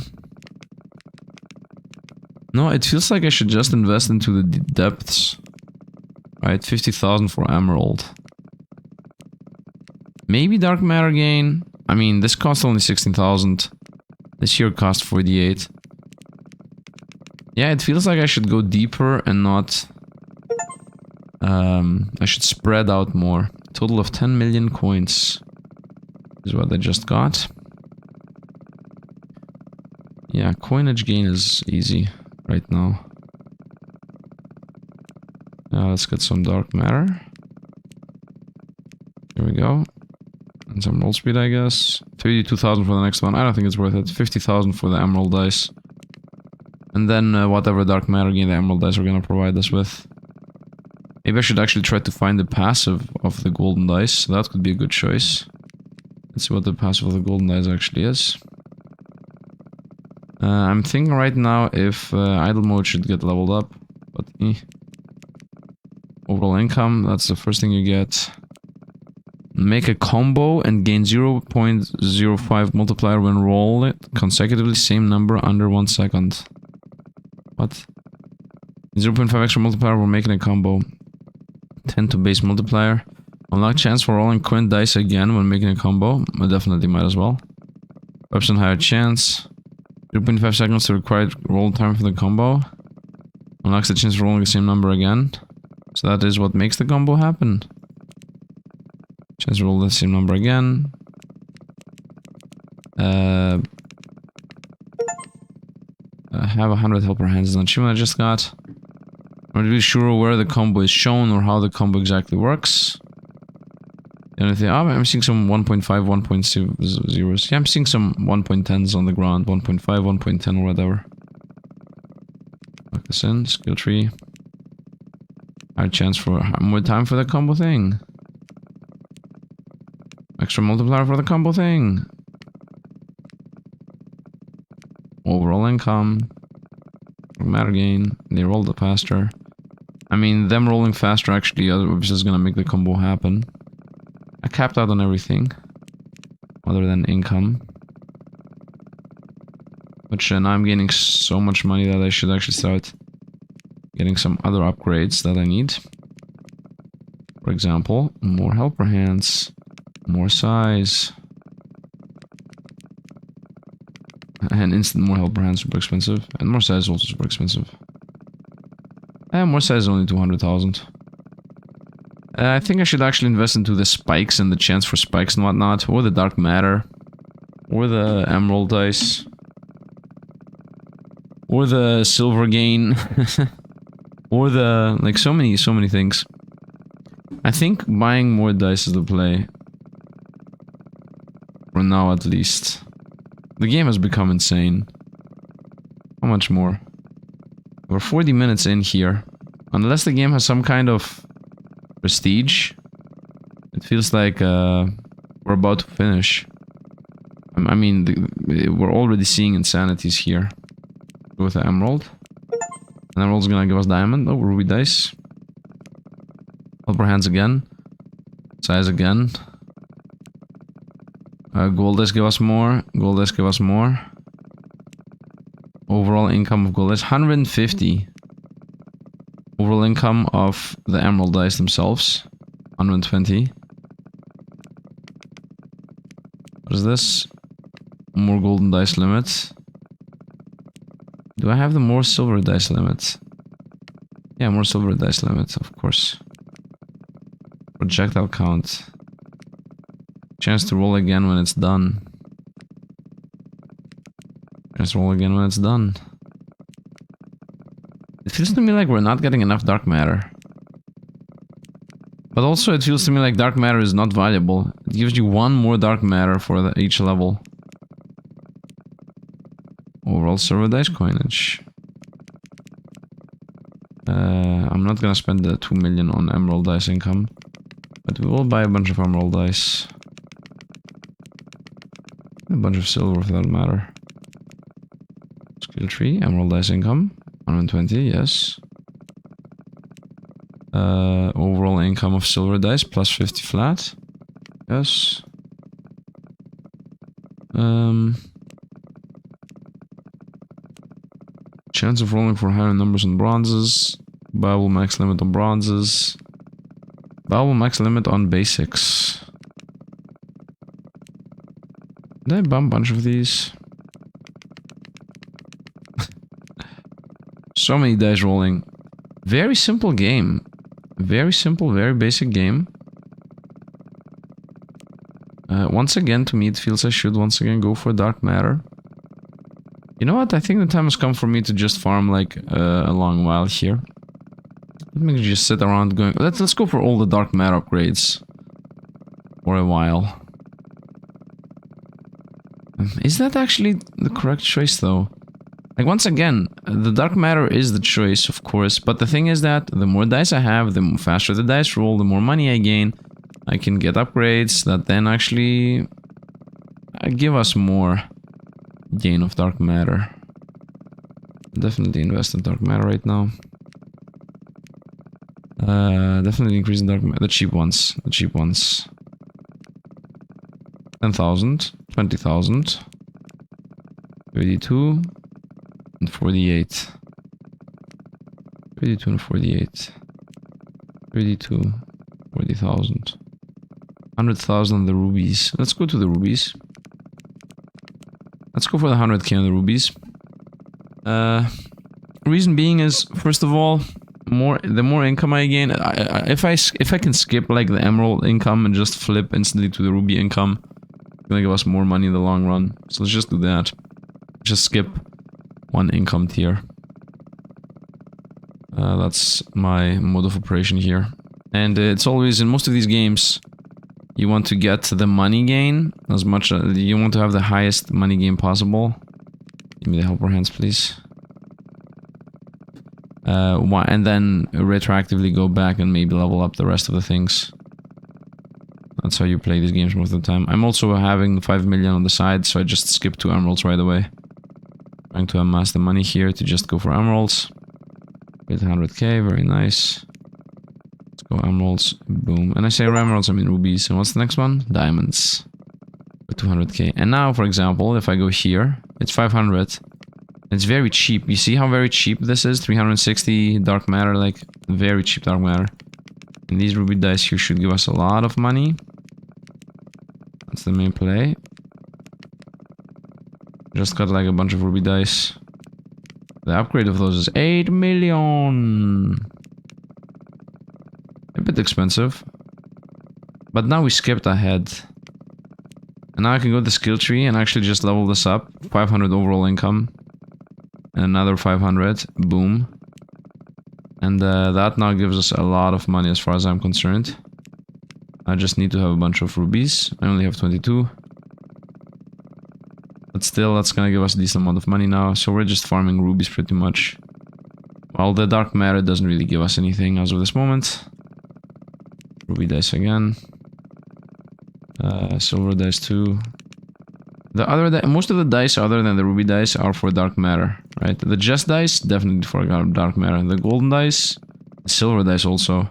No, it feels like I should just invest into the depths. Right, 50,000 for emerald. Maybe dark matter gain. I mean, this cost only 16,000. This here cost 48. Yeah, it feels like I should go deeper and not... I should spread out more. Total of 10 million coins is what I just got. Yeah, coinage gain is easy right now. Let's get some dark matter. Here we go. And some roll speed, I guess. 32,000 for the next one. I don't think it's worth it. 50,000 for the emerald dice. And then whatever dark matter gain the emerald dice are gonna provide us with. Maybe I should actually try to find the passive of the golden dice. That could be a good choice. Let's see what the passive of the golden dice actually is. I'm thinking right now if idle mode should get leveled up. But overall income, that's the first thing you get. Make a combo and gain 0.05 multiplier when roll it consecutively, same number under 1 second. What? 0.5 extra multiplier when making a combo. 10 to base multiplier. Unlock chance for rolling quint dice again when making a combo. I definitely might as well. 5% higher chance. 0.5 seconds to required roll time for the combo. Unlocks the chance for rolling the same number again. So that is what makes the combo happen. Chance to roll the same number again. I have 100 helper hands is an achievement I just got. I'm not really sure where the combo is shown or how the combo exactly works. The only thing, I'm seeing some 1.5, 1.0s. Yeah, I'm seeing some 1.10s on the ground. 1.5, 1.10 or whatever. Lock this in. Skill tree. Higher chance for more time for the combo thing. Extra multiplier for the combo thing. Overall income. Matter gain. They rolled it faster. I mean, them rolling faster actually is gonna make the combo happen. I capped out on everything. Other than income. Which now I'm gaining so much money that I should actually start getting some other upgrades that I need. For example, more helper hands. More size. And instant more helper hands super expensive. And more size also super expensive. And more size is only 200,000. I think I should actually invest into the spikes and the chance for spikes and whatnot. Or the dark matter. Or the emerald dice. Or the silver gain. Or the... like so many things. I think buying more dice is the play. For now, at least. The game has become insane. How much more? We're 40 minutes in here. Unless the game has some kind of prestige, it feels like we're about to finish. I mean, we're already seeing insanities here. With the emerald. And emerald's gonna give us diamond. Oh, ruby dice. Helper hands again. Size again. Gold dice give us more. Gold dice give us more. Overall income of gold dice 150. Overall income of the emerald dice themselves 120. What is this? More golden dice limit. Do I have the more silver dice limit? Yeah, more silver dice limit, of course. Projectile count. Chance to roll again when it's done. Chance to roll again when it's done. It feels to me like we're not getting enough dark matter. But also it feels to me like dark matter is not valuable. It gives you one more dark matter for each level. Overall silver dice coinage. I'm not gonna spend the 2 million on emerald dice income. But we will buy a bunch of emerald dice. A bunch of silver for that matter. Skill tree, emerald dice income. 120, yes. Overall income of silver dice, plus 50 flat. Yes. Chance of rolling for higher numbers on bronzes. Buyable max limit on bronzes. Buyable max limit on basics. Did I bump a bunch of these? So many dice rolling. Very simple game. Very simple, very basic game. Once again, to me, it feels I should once again go for dark matter. You know what? I think the time has come for me to just farm like a long while here. Let me just sit around going. Let's go for all the dark matter upgrades for a while. Is that actually the correct choice, though? Like, once again, the dark matter is the choice, of course, but the thing is that the more dice I have, the faster the dice roll, the more money I gain. I can get upgrades that then actually give us more gain of dark matter. Definitely invest in dark matter right now. Definitely increase in dark matter. The cheap ones. The cheap ones. 10,000. 20,000. 32. And 48. 32 and 48. 32. 40,000. 100,000 on the rubies. Let's go to the rubies. Let's go for the 100k on the rubies. Reason being is, first of all, the more income I gain, if I can skip like the emerald income and just flip instantly to the ruby income, it's gonna give us more money in the long run. So let's just do that. Just skip one income tier. That's my mode of operation here. And it's always, in most of these games, you want to get the money gain as much as you want to have the highest money gain possible. Give me the helper hands, please. And then retroactively go back and maybe level up the rest of the things. That's how you play these games most of the time. I'm also having 5 million on the side, so I just skip 2 emeralds right away. Trying to amass the money here to just go for emeralds. Get 100k, very nice. Let's go emeralds, boom. And I say emeralds, I mean rubies. And what's the next one? Diamonds. For 200k. And now, for example, if I go here, it's 500. It's very cheap. You see how very cheap this is? 360 dark matter, like very cheap dark matter. And these ruby dice here should give us a lot of money. That's the main play. Just got like a bunch of ruby dice. The upgrade of those is 8 million. A bit expensive. But now we skipped ahead. And now I can go to the skill tree and actually just level this up. 500 overall income. And another 500. Boom. And that now gives us a lot of money as far as I'm concerned. I just need to have a bunch of rubies. I only have 22. But still, that's gonna give us a decent amount of money now. So we're just farming rubies pretty much. While the dark matter doesn't really give us anything as of this moment. Ruby dice again. Silver dice too. Most of the dice other than the ruby dice are for dark matter, right? The just dice, definitely for dark matter. The golden dice, silver dice also.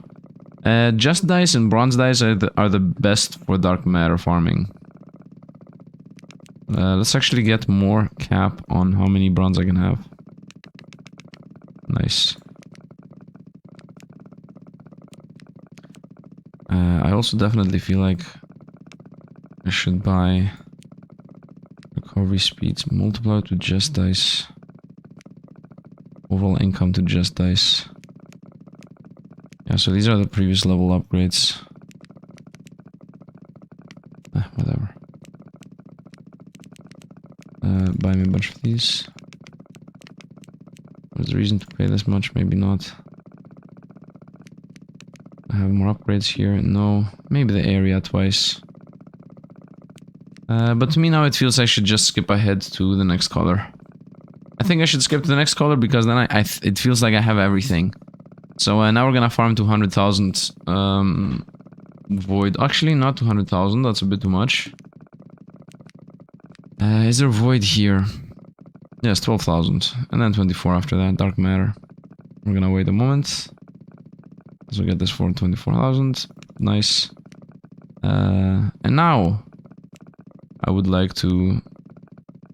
Just dice and bronze dice are the best for dark matter farming. Let's actually get more cap on how many bronze I can have. Nice. I also definitely feel like I should buy recovery speeds multiplied to just dice. Overall income to just dice. Yeah, so these are the previous level upgrades. Whatever. Buy me a bunch of these. There's a reason to pay this much, maybe not. I have more upgrades here. No, maybe the area twice. But to me now it feels I should just skip ahead to the next color. I think I should skip to the next color because then it feels like I have everything. So now we're gonna farm 200,000 void. Actually, not 200,000. That's a bit too much. Is there void here? Yes, 12,000. And then 24 after that. Dark matter. We're gonna wait a moment. So get this for 24,000. Nice. And now I would like to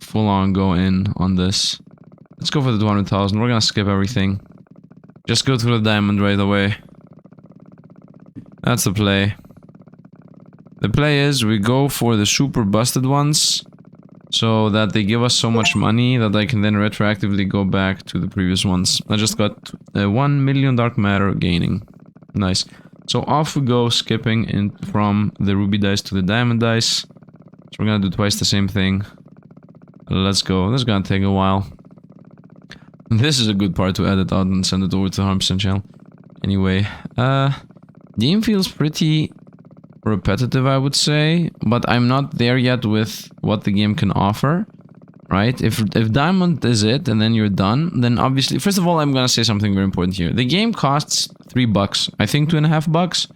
full on go in on this. Let's go for the 200,000. We're gonna skip everything. Just go through the diamond right away. That's the play. The play is we go for the super busted ones so that they give us so much money that I can then retroactively go back to the previous ones. I just got 1 million dark matter gaining. Nice. So off we go, skipping in from the ruby dice to the diamond dice. So we're gonna do twice the same thing. Let's go. This is gonna take a while. This is a good part to edit out and send it over to 100% channel. Anyway, game feels pretty repetitive, I would say, but I'm not there yet with what the game can offer, right? If diamond is it and then you're done, then obviously, first of all, I'm gonna say something very important here. The game costs $3, I think $2.50.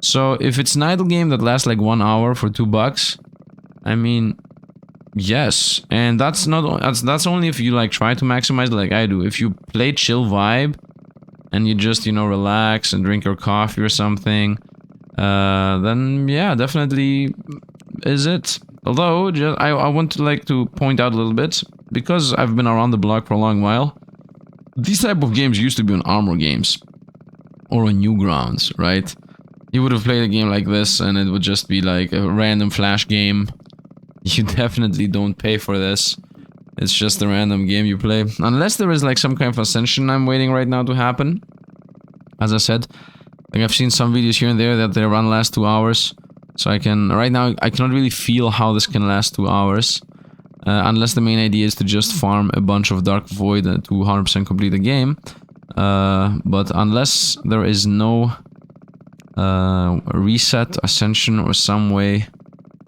So if it's an idle game that lasts like 1 hour for $2, I mean, yes, and that's only if you like try to maximize like I do. If you play chill vibe and you just, you know, relax and drink your coffee or something, then yeah, definitely is it. Although I want to like to point out a little bit, because I've been around the block for a long while, these type of games used to be on armor games or on Newgrounds, right? You would have played a game like this and it would just be like a random flash game. You definitely don't pay for this. It's just a random game you play. Unless there is like some kind of ascension I'm waiting right now to happen. As I said, like I've seen some videos here and there that they run last 2 hours. So right now I cannot really feel how this can last 2 hours. Unless the main idea is to just farm a bunch of Dark Void to 100% complete the game. But unless there is no reset, ascension or some way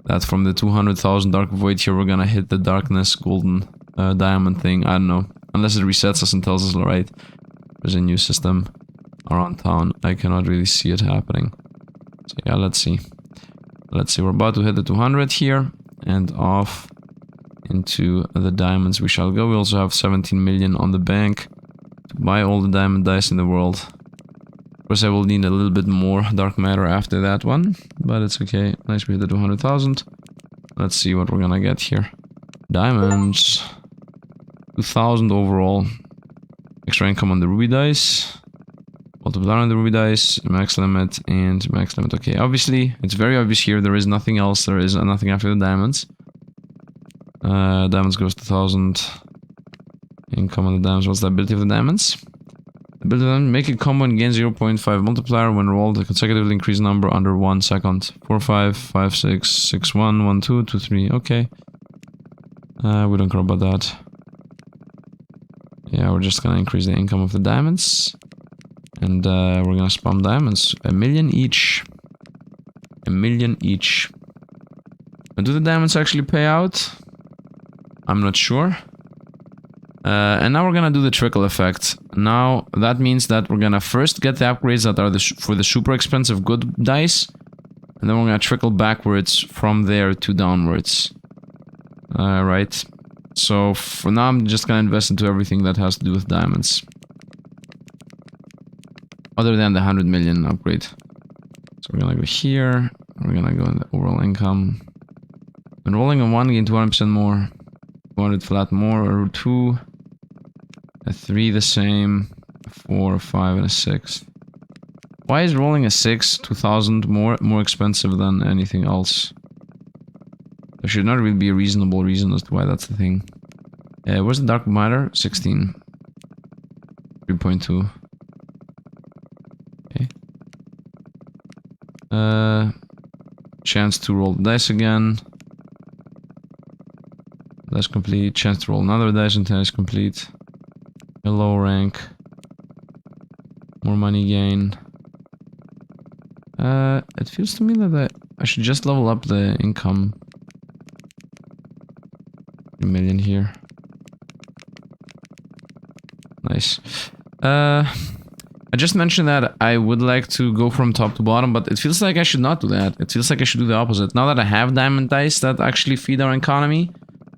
that from the 200,000 Dark Void here we're gonna hit the darkness golden diamond thing. I don't know. Unless it resets us and tells us, alright, there's a new system around town. I cannot really see it happening. So yeah, let's see. Let's see, we're about to hit the 200 here. And off into the diamonds we shall go. We also have 17 million on the bank to buy all the diamond dice in the world. Of course I will need a little bit more dark matter after that one, but it's okay. Nice, we hit the 200,000. Let's see what we're gonna get here. Diamonds. 2,000 overall. Extra income on the ruby dice. Multiplier on the ruby dice. Max limit and max limit. Okay, obviously, it's very obvious here. There is nothing else. There is nothing after the diamonds. Diamonds goes to 1,000. Income on the diamonds. What's the ability of the diamonds? Ability of them, make a combo and gain 0.5 multiplier when rolled a consecutively increased number under 1 second. 4, 5, 5, 6, 6, 1, 1, 2, 2, 3. Okay. We don't care about that. Yeah, we're just gonna increase the income of the diamonds. And we're gonna spam diamonds. 1 million each. 1 million each. But do the diamonds actually pay out? I'm not sure. And now we're gonna do the trickle effect. Now, that means that we're gonna first get the upgrades that are for the super expensive good dice. And then we're gonna trickle backwards from there to downwards. Right. So, for now, I'm just gonna invest into everything that has to do with diamonds. Other than the 100 million upgrade. So, we're gonna go here. We're gonna go in the overall income. And rolling a 1, gain 200% more. 200 flat more, or 2. A 3 the same. A 4, a 5, and a 6. Why is rolling a 6, 2000 more expensive than anything else? There should not really be a reasonable reason as to why that's the thing. Where's the dark matter? 16. 3.2. Okay. Chance to roll the dice again. That's complete. Chance to roll another dice until it's complete. A low rank. More money gain. It feels to me that I should just level up the income. 3 million here. Nice. I just mentioned that I would like to go from top to bottom, but it feels like I should not do that. It feels like I should do the opposite. Now that I have diamond dice that actually feed our economy,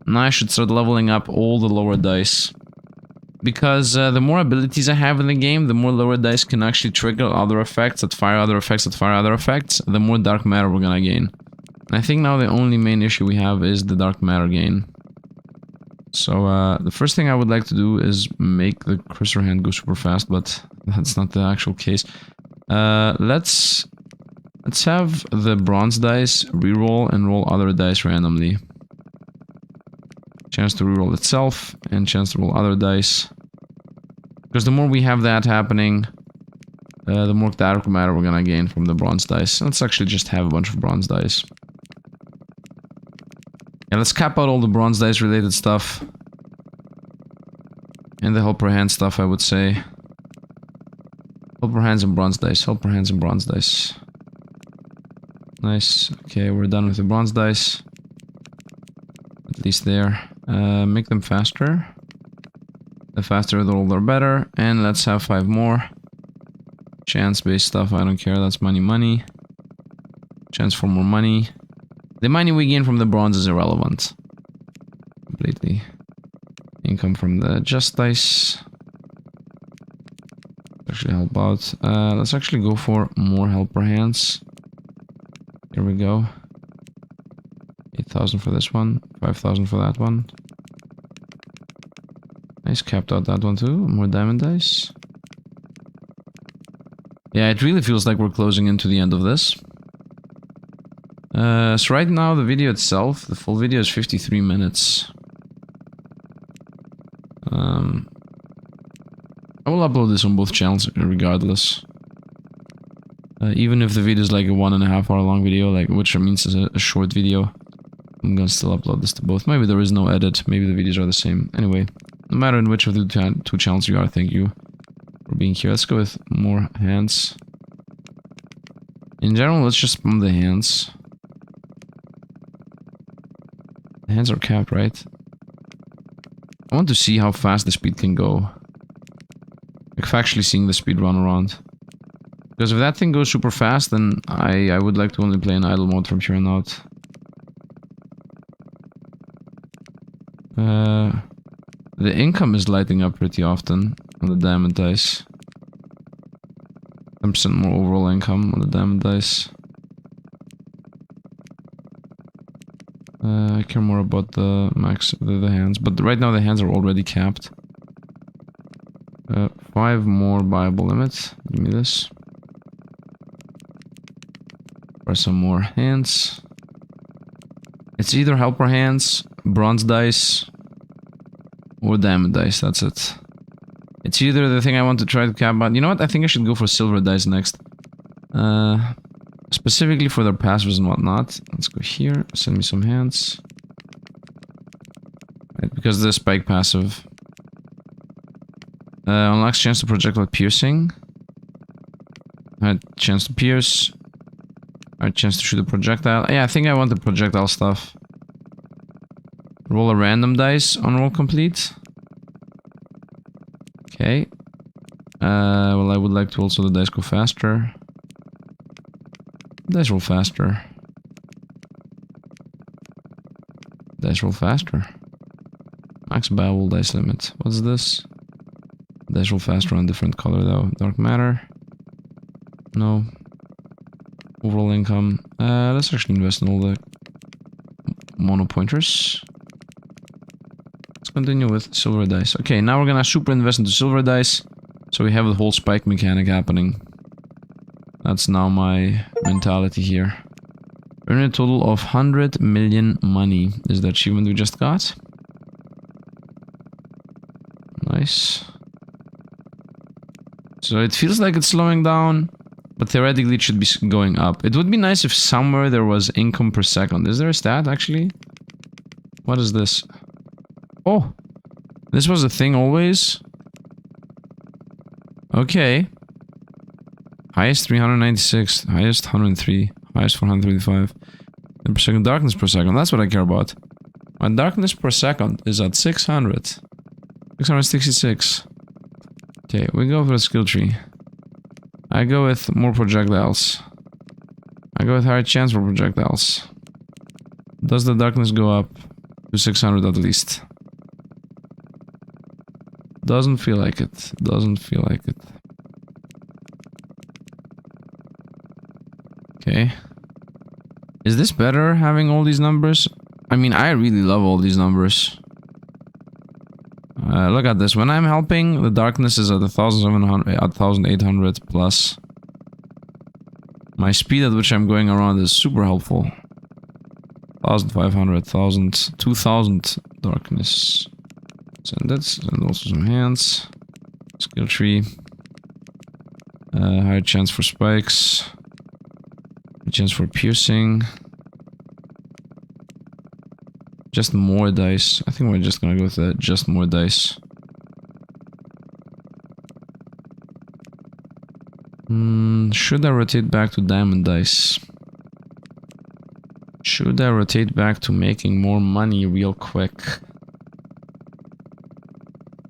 now I should start leveling up all the lower dice. Because the more abilities I have in the game, the more lower dice can actually trigger other effects that fire other effects that fire other effects, the more dark matter we're gonna gain. And I think now the only main issue we have is the dark matter gain. So the first thing I would like to do is make the cursor hand go super fast, but that's not the actual case. Let's have the bronze dice reroll and roll other dice randomly. Chance to reroll itself and chance to roll other dice. Because the more we have that happening, the more dark matter we're gonna gain from the bronze dice. Let's actually just have a bunch of bronze dice. Yeah, let's cap out all the bronze dice related stuff. And the helper hand stuff, I would say. Helper hands and bronze dice. Helper hands and bronze dice. Nice. Okay, we're done with the bronze dice. At least there. Make them faster. The faster the roll, the better. And let's have 5 more. Chance-based stuff, I don't care. That's money. Chance for more money. The money we gain from the bronze is irrelevant. Completely. Income from the just dice. Actually help out. Let's actually go for more helper hands. Here we go. 8,000 for this one. 5,000 for that one. Nice, capped out that one too. More diamond dice. Yeah, it really feels like we're closing into the end of this. So right now the video itself, the full video is 53 minutes. I will upload this on both channels regardless. Even if the video is like a 1.5 hour long video, like which means is a short video, I'm gonna still upload this to both. Maybe there is no edit, maybe the videos are the same. Anyway, no matter in which of the two channels you are, thank you for being here. Let's go with more hands. In general, let's just spam the hands. The hands are capped, right? I want to see how fast the speed can go. Like actually seeing the speed run around. Because if that thing goes super fast, then I would like to only play in idle mode from here on out. The income is lighting up pretty often on the diamond dice. 10% more overall income on the diamond dice. I care more about the max, the hands, but right now the hands are already capped. 5 more viable limits. Give me this. For some more hands. It's either helper hands, bronze dice, or diamond dice. That's it. It's either the thing I want to try to cap out. You know what? I think I should go for silver dice next. Specifically for their passives and whatnot. Let's go here. Send me some hands. Right, because the spike passive unlocks chance to project with piercing. Chance to pierce. Our chance to shoot a projectile. Yeah, I think I want the projectile stuff. Roll a random dice on roll complete. Okay. Well, I would like to also the dice go faster. Dice roll faster. Dice roll faster. Max Bowel dice limit. What's this? Dice roll faster on different color though. Dark matter. No. Overall income. Let's actually invest in all the mono pointers. Let's continue with silver dice. Okay, now we're gonna super invest into silver dice. So we have the whole spike mechanic happening. That's now my mentality here. Earn a total of 100 million money is the achievement we just got. Nice. So it feels like it's slowing down, but theoretically it should be going up. It would be nice if somewhere there was income per second. Is there a stat actually? What is this? Oh! This was a thing always? Okay. Highest 396, highest 103, highest 435. And per second, darkness per second, that's what I care about. My darkness per second is at 600. 666. Okay, we go for the skill tree. I go with more projectiles. I go with higher chance for projectiles. Does the darkness go up to 600 at least? Doesn't feel like it. Doesn't feel like it. Okay. Is this better, having all these numbers? I mean, I really love all these numbers. Look at this. When I'm helping, the darkness is at 1,700, at 1,800 plus. My speed at which I'm going around is super helpful. 1,500, 1,000, 2,000 darkness. Send that, and also some hands. Skill tree. Higher chance for spikes. Chance for piercing. Just more dice. I think we're just gonna go with that. Just more dice. Should I rotate back to diamond dice? Should I rotate back to making more money real quick?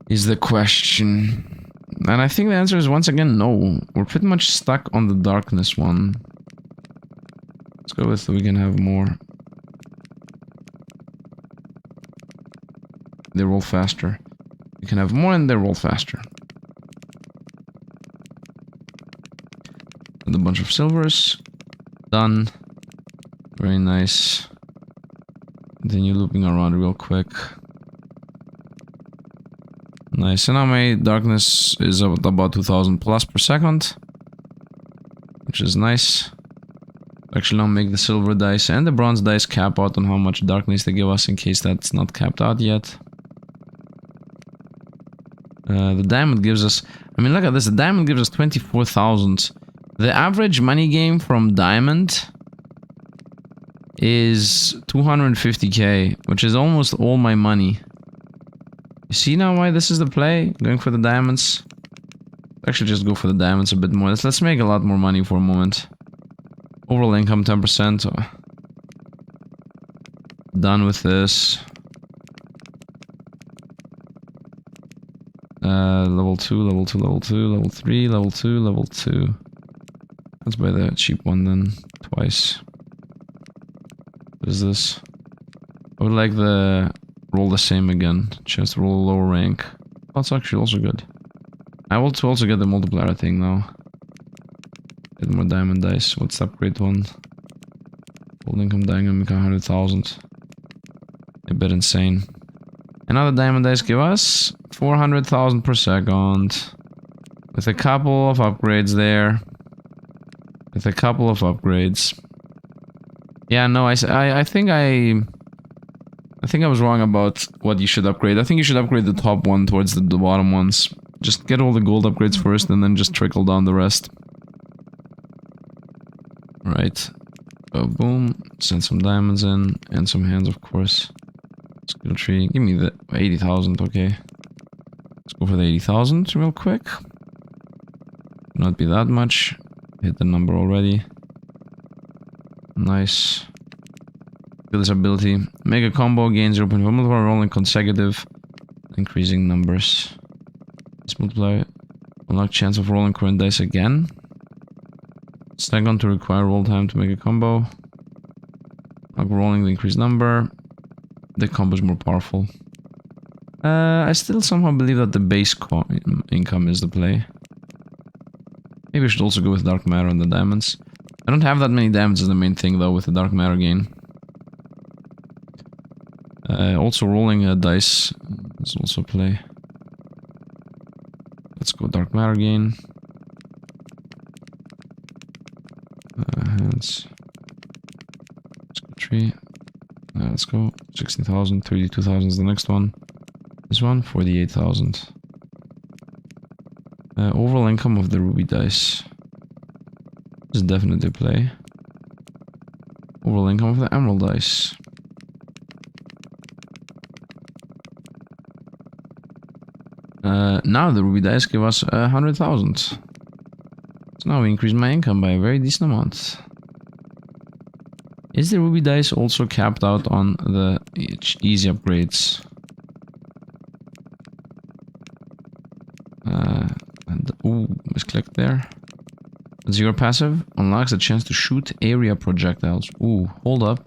Is the question. And I think the answer is once again no. We're pretty much stuck on the darkness one. Let's go with we can have more. They roll faster. We can have more and they roll faster. And a bunch of silvers. Done. Very nice. Continue looping around real quick. Nice. And now my darkness is about 2,000 plus per second. Which is nice. Actually now make the silver dice and the bronze dice cap out on how much darkness they give us in case that's not capped out yet. The diamond gives us... I mean, look at this. The diamond gives us 24,000. The average money game from diamond is 250k, which is almost all my money. You see now why this is the play? Going for the diamonds? Actually, just go for the diamonds a bit more. Let's make a lot more money for a moment. Overall income 10%. Done with this. Level 2, level 2, level 2, level 3, level 2, level 2. Let's buy the cheap one then. Twice. What is this? I would like the roll the same again. Chance to roll a lower rank. That's actually also good. I will also get the multiplier thing now. Get more diamond dice. What's the upgrade one? Gold income dynamic 100,000. A bit insane. Another diamond dice give us 400,000 per second. With a couple of upgrades there. With a couple of upgrades. Yeah, no, I think I was wrong about what you should upgrade. I think you should upgrade the top one towards the bottom ones. Just get all the gold upgrades first and then just trickle down the rest. Right. Oh, boom. Send some diamonds in. And some hands, of course. Skill tree. Give me the 80,000, okay. Let's go for the 80,000 real quick. Not be that much. Hit the number already. Nice. Feel this ability. Make a combo, gain 0.5 multiplier, rolling consecutive, increasing numbers. Let's multiply. Unlock chance of rolling current dice again. Second to require roll time to make a combo. Unlock rolling the increased number. The combo is more powerful. I still somehow believe that the base income is the play. Maybe I should also go with dark matter on the diamonds. I don't have that many diamonds is the main thing though with the dark matter gain. Also rolling a dice is also a play. Let's go dark matter gain. Hands. Let's go tree. Let's go. 16,000, 32,000 is the next one. This one, 48,000. Overall income of the ruby dice is definitely a play. Overall income of the emerald dice. Now the ruby dice give us 100,000. So now we increase my income by a very decent amount. Is the ruby dice also capped out on the easy upgrades? Ooh, misclicked there. Zero passive unlocks a chance to shoot area projectiles. Ooh, hold up.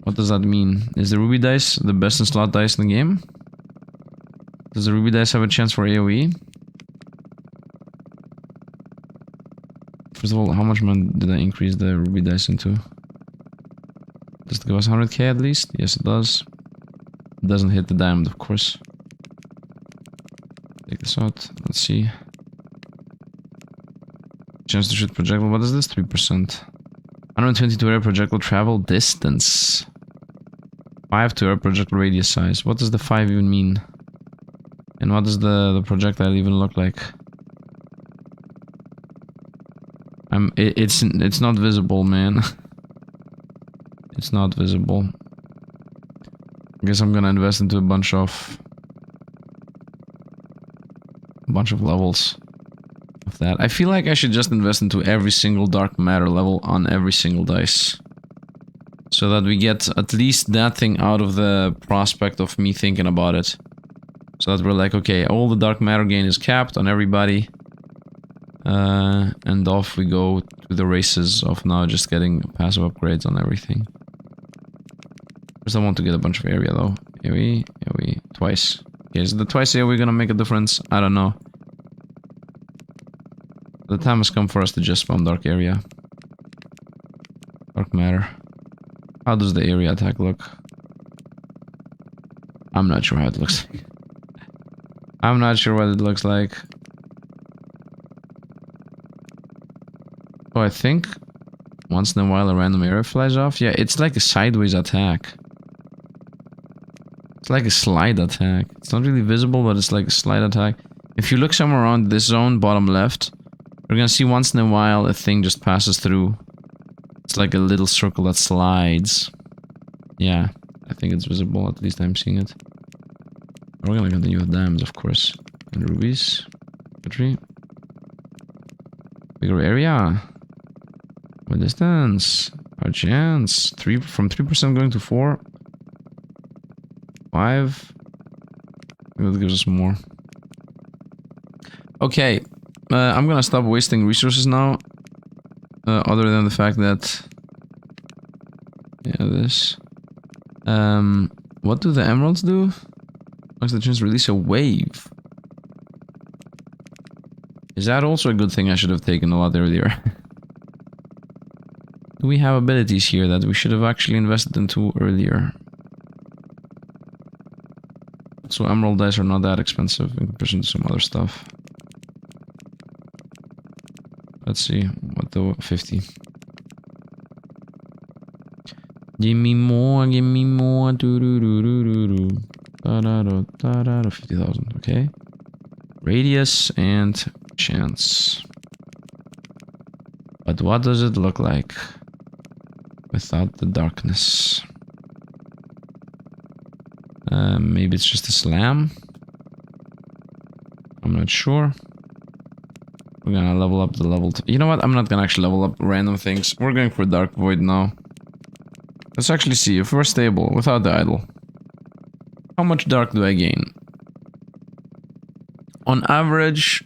What does that mean? Is the ruby dice the best in slot dice in the game? Does the ruby dice have a chance for AoE? First of all, how much money did I increase the ruby dice into? Does it give us 100k at least? Yes, it does. It doesn't hit the diamond, of course. Take this out. Let's see. Chance to shoot projectile. What is this? 3%. 122 area projectile travel distance. 5 to area projectile radius size. What does the 5 even mean? And what does the projectile even look like? It's not visible, man. It's not visible. I guess I'm gonna invest into a bunch of levels of that. I feel like I should just invest into every single dark matter level on every single dice. So that we get at least that thing out of the prospect of me thinking about it. So that we're like, okay, all the dark matter gain is capped on everybody. And off we go to the races of now just getting passive upgrades on everything. First I want to get a bunch of area though. AoE, twice. Okay, is the twice AoE gonna make a difference? I don't know. The time has come for us to just spam dark area. Dark matter. How does the area attack look? I'm not sure how it looks like. I'm not sure what it looks like. Oh, I think once in a while a random area flies off. Yeah, it's like a sideways attack. It's like a slide attack. It's not really visible, but it's like a slide attack. If you look somewhere around this zone, bottom left, you're gonna see once in a while a thing just passes through. It's like a little circle that slides. Yeah, I think it's visible. At least I'm seeing it. We're gonna continue with diamonds, of course. And rubies. Battery. Bigger area. More distance. Our chance. From 3% going to 4. 5. Maybe that gives us more. Okay. I'm gonna stop wasting resources now. Other than the fact that... Yeah, this. What do the emeralds do? Makes the chance to release a wave. Is that also a good thing I should have taken a lot earlier? Do we have abilities here that we should have actually invested into earlier? So emerald dice are not that expensive in comparison to some other stuff. Let's see, what the 50. Give me more, give me more. 50,000, okay. Radius and chance. But what does it look like without the darkness? Maybe it's just a slam. I'm not sure. We're gonna level up the level. You know what? I'm not gonna actually level up random things. We're going for Dark Void now. Let's actually see if we're stable without the idol. How much dark do I gain? On average,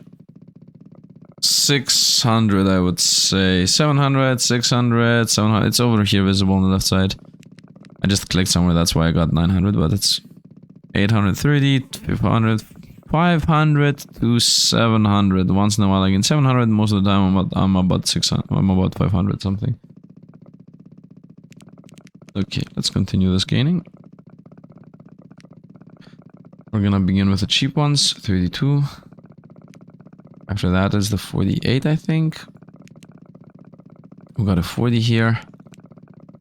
600, I would say. 700, 600, 700. It's over here visible on the left side. I just clicked somewhere, that's why I got 900, but it's 830, 500, 500 to 700. Once in a while I gain 700, most of the time I'm about 600, I'm about 500 something. Okay, let's continue this gaining. We're gonna begin with the cheap ones, 32. After that is the 48, I think. We got a 40 here.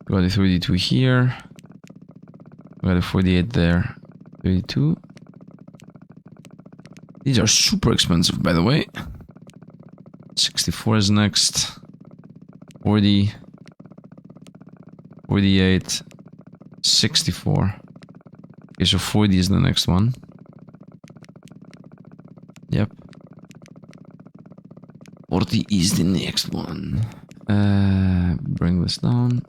We got a 32 here. We got a 48 there. 32. These are super expensive, by the way. 64 is next. 40. 48. 64. Okay, so 40 is the next one. Yep. 40 is the next one. Bring this down.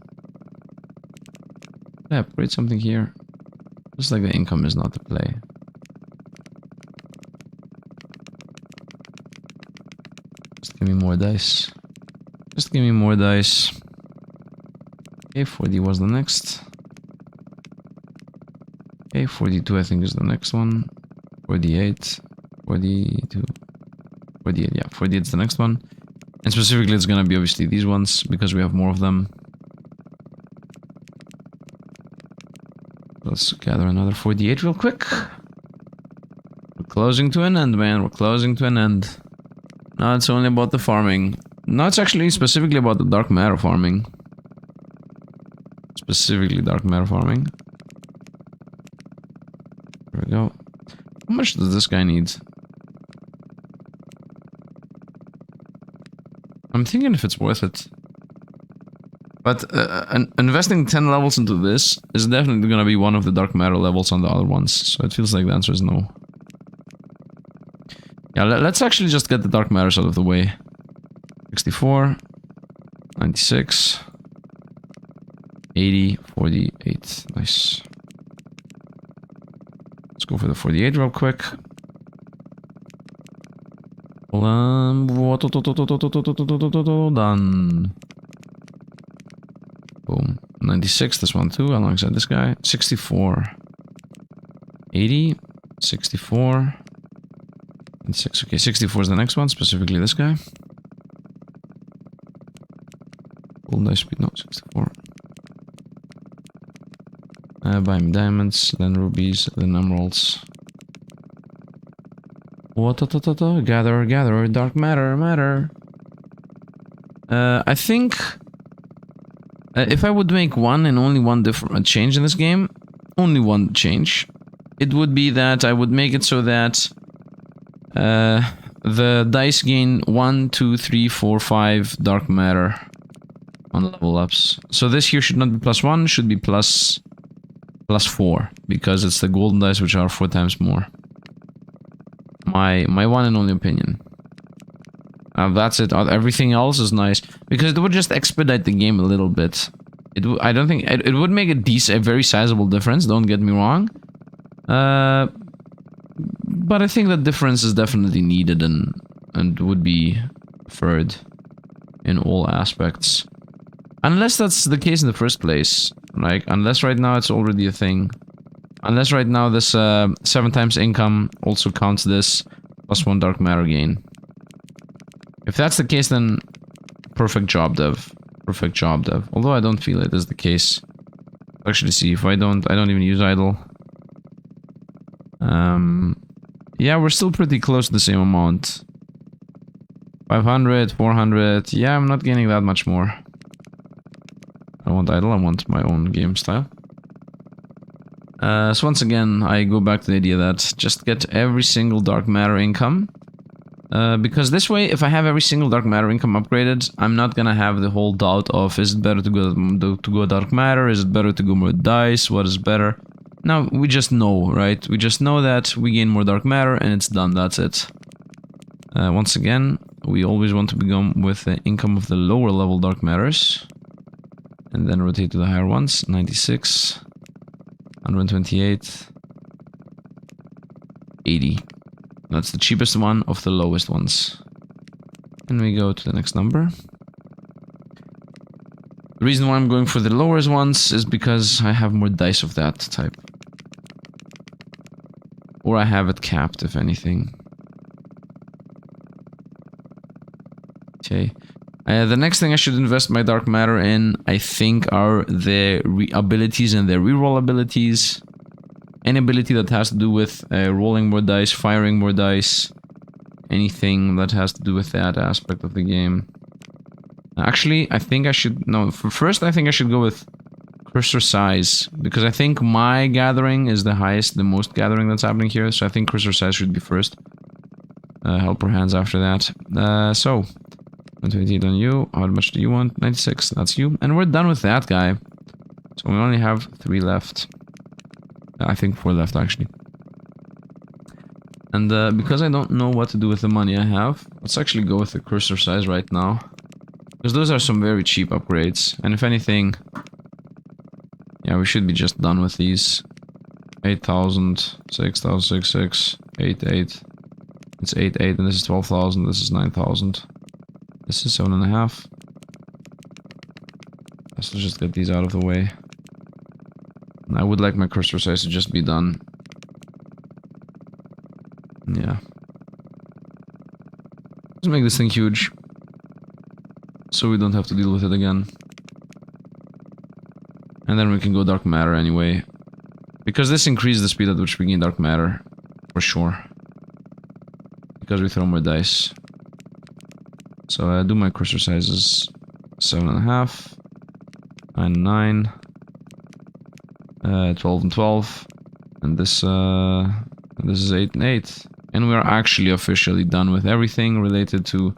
Yeah, upgrade something here. Just like the income is not the play. Just give me more dice. Just give me more dice. Okay, 40 was the next. Okay, 42 I think is the next one. 48. 42. 48, yeah, 48 is the next one. And specifically it's gonna be obviously these ones, because we have more of them. Let's gather another 48 real quick. We're closing to an end, man. We're closing to an end. Now it's only about the farming. No, it's actually specifically about the dark matter farming. Specifically dark matter farming. There we go. How much does this guy need? I'm thinking if it's worth it. But investing 10 levels into this is definitely going to be one of the dark matter levels on the other ones. So it feels like the answer is no. Yeah, let's actually just get the dark matters out of the way. 64. 96. 80. 48. Nice. Let's go for the 48 real quick. Done. Boom. 96, this one too, alongside this guy. 64. 80. 64. And 6. Okay, 64 is the next one, specifically this guy. Gold dice speed, no, 64. Buy me diamonds, then rubies, then emeralds. What? Gather, dark matter. I think if I would make one and only one different change in this game, only one change, it would be that I would make it so that the dice gain 1, 2, 3, 4, 5 dark matter on level ups. So this here should not be +1, should be +4, because it's the golden dice which are 4 times more. My one and only opinion. That's it. Everything else is nice because it would just expedite the game a little bit. I don't think it would make a very sizable difference. Don't get me wrong. But I think that difference is definitely needed and would be preferred in all aspects. Unless that's the case in the first place. Like, unless right now it's already a thing. Unless right now this 7 times income also counts this +1 dark matter gain. If that's the case, then perfect job, dev. Perfect job, dev. Although I don't feel it is the case. Actually, see, if I don't even use idle. Yeah, we're still pretty close to the same amount. 500, 400. Yeah, I'm not gaining that much more. I don't want idle, I want my own game style. So once again, I go back to the idea that just get every single dark matter income. Because this way, if I have every single dark matter income upgraded, I'm not gonna have the whole doubt of, is it better to go dark matter? Is it better to go more dice? What is better? Now, we just know, right? We just know that we gain more dark matter and it's done, that's it. Once again, we always want to begin with the income of the lower level dark matters. And then rotate to the higher ones. 96. 128. 80. That's the cheapest one of the lowest ones. And we go to the next number. The reason why I'm going for the lowest ones is because I have more dice of that type. Or I have it capped, if anything. Okay. The next thing I should invest my dark matter in, I think, are the abilities and the reroll abilities. Any ability that has to do with rolling more dice, firing more dice. Anything that has to do with that aspect of the game. Actually, I think I should... No, first I think I should go with cursor size. Because I think my gathering is the highest, the most gathering that's happening here. So I think cursor size should be first. Helper hands after that. So, 128 on you. How much do you want? 96, that's you. And we're done with that guy. So we only have 3 left. I think 4 left, actually. And because I don't know what to do with the money I have, let's actually go with the cursor size right now. Because those are some very cheap upgrades. And if anything... Yeah, we should be just done with these. 8,000, 6,066, 8,8. It's 8,8 and this is 12,000, this is 9,000. This is 7.5. Let's just get these out of the way. And I would like my cursor size to just be done. Yeah. Let's make this thing huge. So we don't have to deal with it again. And then we can go dark matter anyway. Because this increases the speed at which we gain dark matter. For sure. Because we throw more dice. So I do my cursor sizes 7.5. 9, 12 and 12. And this is 8 and 8. And we are actually officially done with everything related to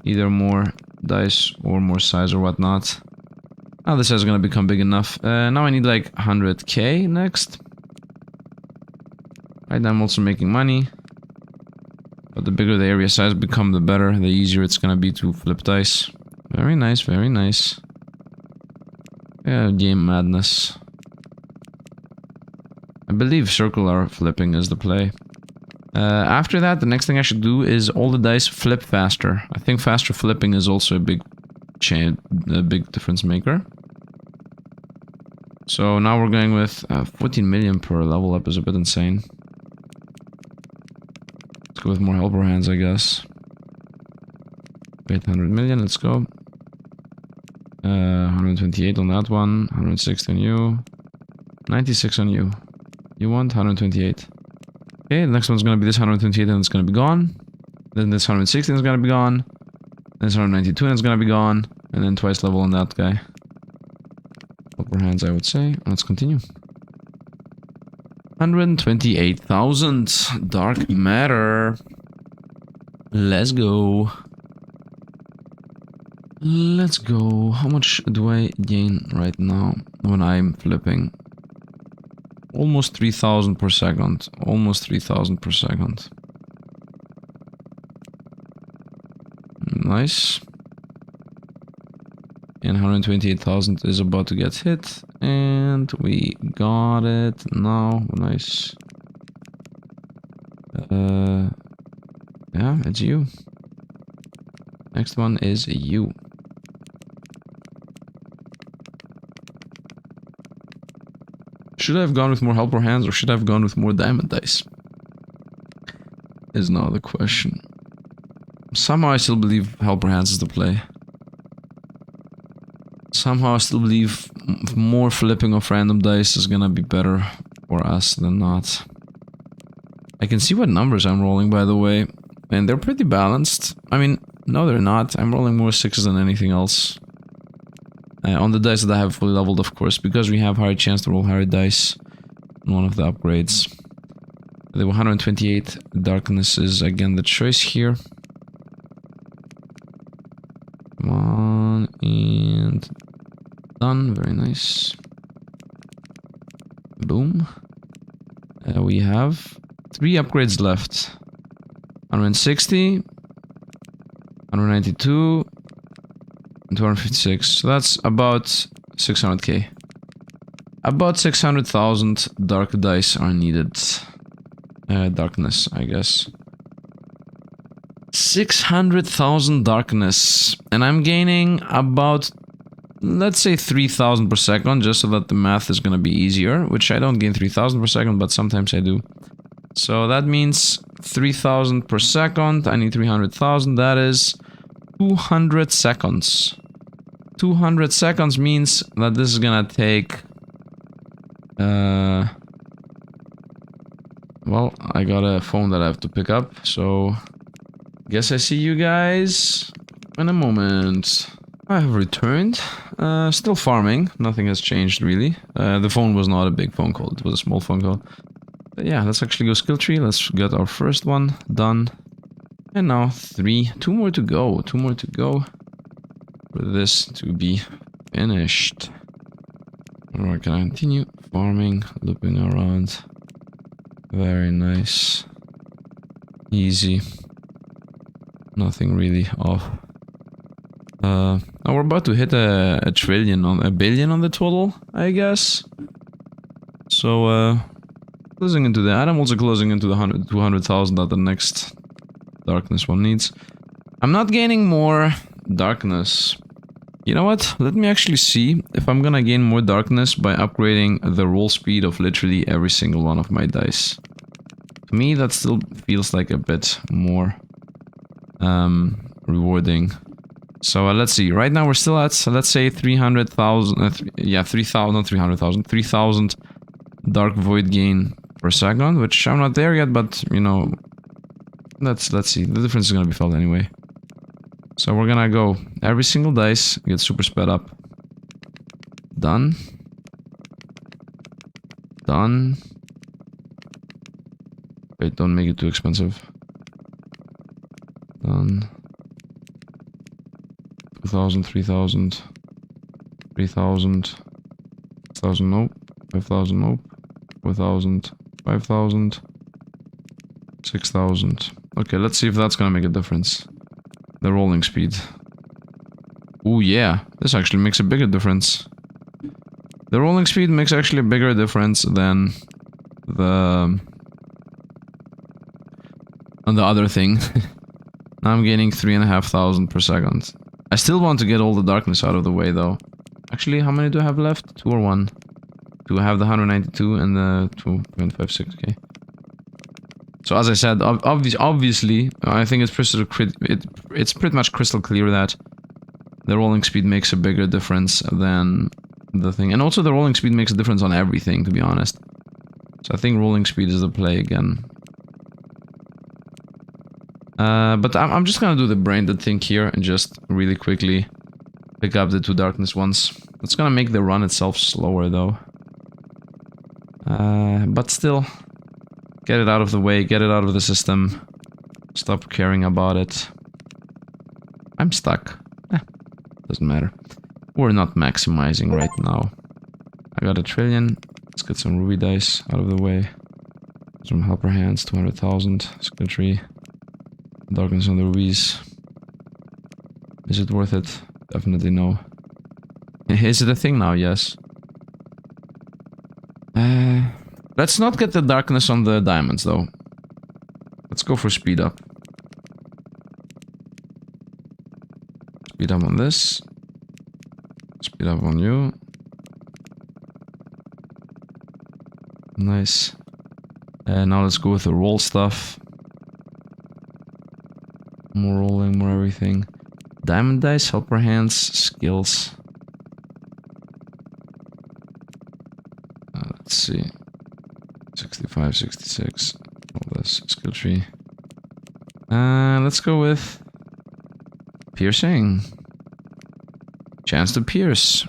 either more dice or more size or whatnot. Now this is going to become big enough. Now I need like 100k next. Right now I'm also making money. But the bigger the area size become, the better. The easier it's going to be to flip dice. Very nice, very nice. Yeah, game madness. I believe circular flipping is the play. After that, the next thing I should do is all the dice flip faster. I think faster flipping is also a big difference maker. So now we're going with 14 million per level up is a bit insane. Let's go with more helper hands, I guess. 800 million, let's go. 128 on that one, 160 on you, 96 on you. You want 128. Okay, the next one's gonna be this 128 and it's gonna be gone. Then this 116 is gonna be gone. Then this 192 and it's gonna be gone. And then twice level on that guy. Upper hands, I would say. Let's continue. 128,000 dark matter. Let's go. Let's go. How much do I gain right now when I'm flipping? Almost 3,000 per second. Almost 3,000 per second. Nice. And 128,000 is about to get hit. And we got it now. Nice. Yeah, it's you. Next one is you. Should I have gone with more helper hands or should I have gone with more diamond dice? Is now the question. Somehow I still believe helper hands is the play. Somehow I still believe more flipping of random dice is gonna be better for us than not. I can see what numbers I'm rolling, by the way, and they're pretty balanced. I mean, no they're not. I'm rolling more 6s than anything else. On the dice that I have fully leveled, of course, because we have higher chance to roll higher dice on one of the upgrades. The 128 darkness is again the choice here. Come on, and done. Very nice. Boom. We have 3 upgrades left. 160, 192, and 256. So that's about 600k. About 600,000 dark dice are needed. Darkness, I guess. 600,000 darkness. And I'm gaining about, let's say 3,000 per second, just so that the math is gonna be easier. Which I don't gain 3,000 per second, but sometimes I do. So that means 3,000 per second. I need 300,000. That is 200 seconds. 200 seconds means that this is gonna take... well, I got a phone that I have to pick up, so... guess I see you guys in a moment. I have returned. Still farming. Nothing has changed, really. The phone was not a big phone call. It was a small phone call. But yeah, let's actually go skill tree. Let's get our first one done. And now 3. 2 more to go. 2 more to go. For this to be finished. Alright, can I continue farming, looping around? Very nice. Easy. Nothing really off. Now we're about to hit a trillion on a billion on the total, I guess. So closing into that. I'm also closing into the 200,000 that the next darkness one needs. I'm not gaining more darkness. You know what? Let me actually see if I'm gonna gain more darkness by upgrading the roll speed of literally every single one of my dice. To me, that still feels like a bit more rewarding. So let's see. Right now we're still at, so let's say 300,000. Yeah, 3,000, not 300,000. 3,000 dark void gain per second, which I'm not there yet, but you know, let's see. The difference is gonna be felt anyway. So we're gonna go every single dice, get super sped up. Done. Done. Wait, don't make it too expensive. Done. 2,000, 3,000, 3,000, 1,000, nope, 5,000, nope, 4,000, 5,000, 6,000. Okay, let's see if that's gonna make a difference. The rolling speed. Ooh, yeah. This actually makes a bigger difference. The rolling speed makes actually a bigger difference than the other thing. Now I'm gaining 3,500 per second. I still want to get all the darkness out of the way, though. Actually, how many do I have left? 2 or 1? Do I have the 192 and the 2.56k? So as I said, obviously, I think it's pretty much crystal clear that the rolling speed makes a bigger difference than the thing. And also the rolling speed makes a difference on everything, to be honest. So I think rolling speed is the play again. But I'm just gonna do the brain dead thing here and just really quickly pick up the 2 darkness ones. It's gonna make the run itself slower, though. But still... get it out of the way, get it out of the system. Stop caring about it. I'm stuck. Doesn't matter. We're not maximizing right now. I got a trillion. Let's get some ruby dice out of the way. Some helper hands, 200,000. Skill tree. Darkness on the rubies. Is it worth it? Definitely no. Is it a thing now? Yes. Let's not get the darkness on the diamonds, though. Let's go for speed up. Speed up on this. Speed up on you. Nice. Now let's go with the roll stuff. More rolling, more everything. Diamond dice, helper hands, skills. Let's see. 65, 66. All this skill tree. Let's go with piercing. Chance to pierce.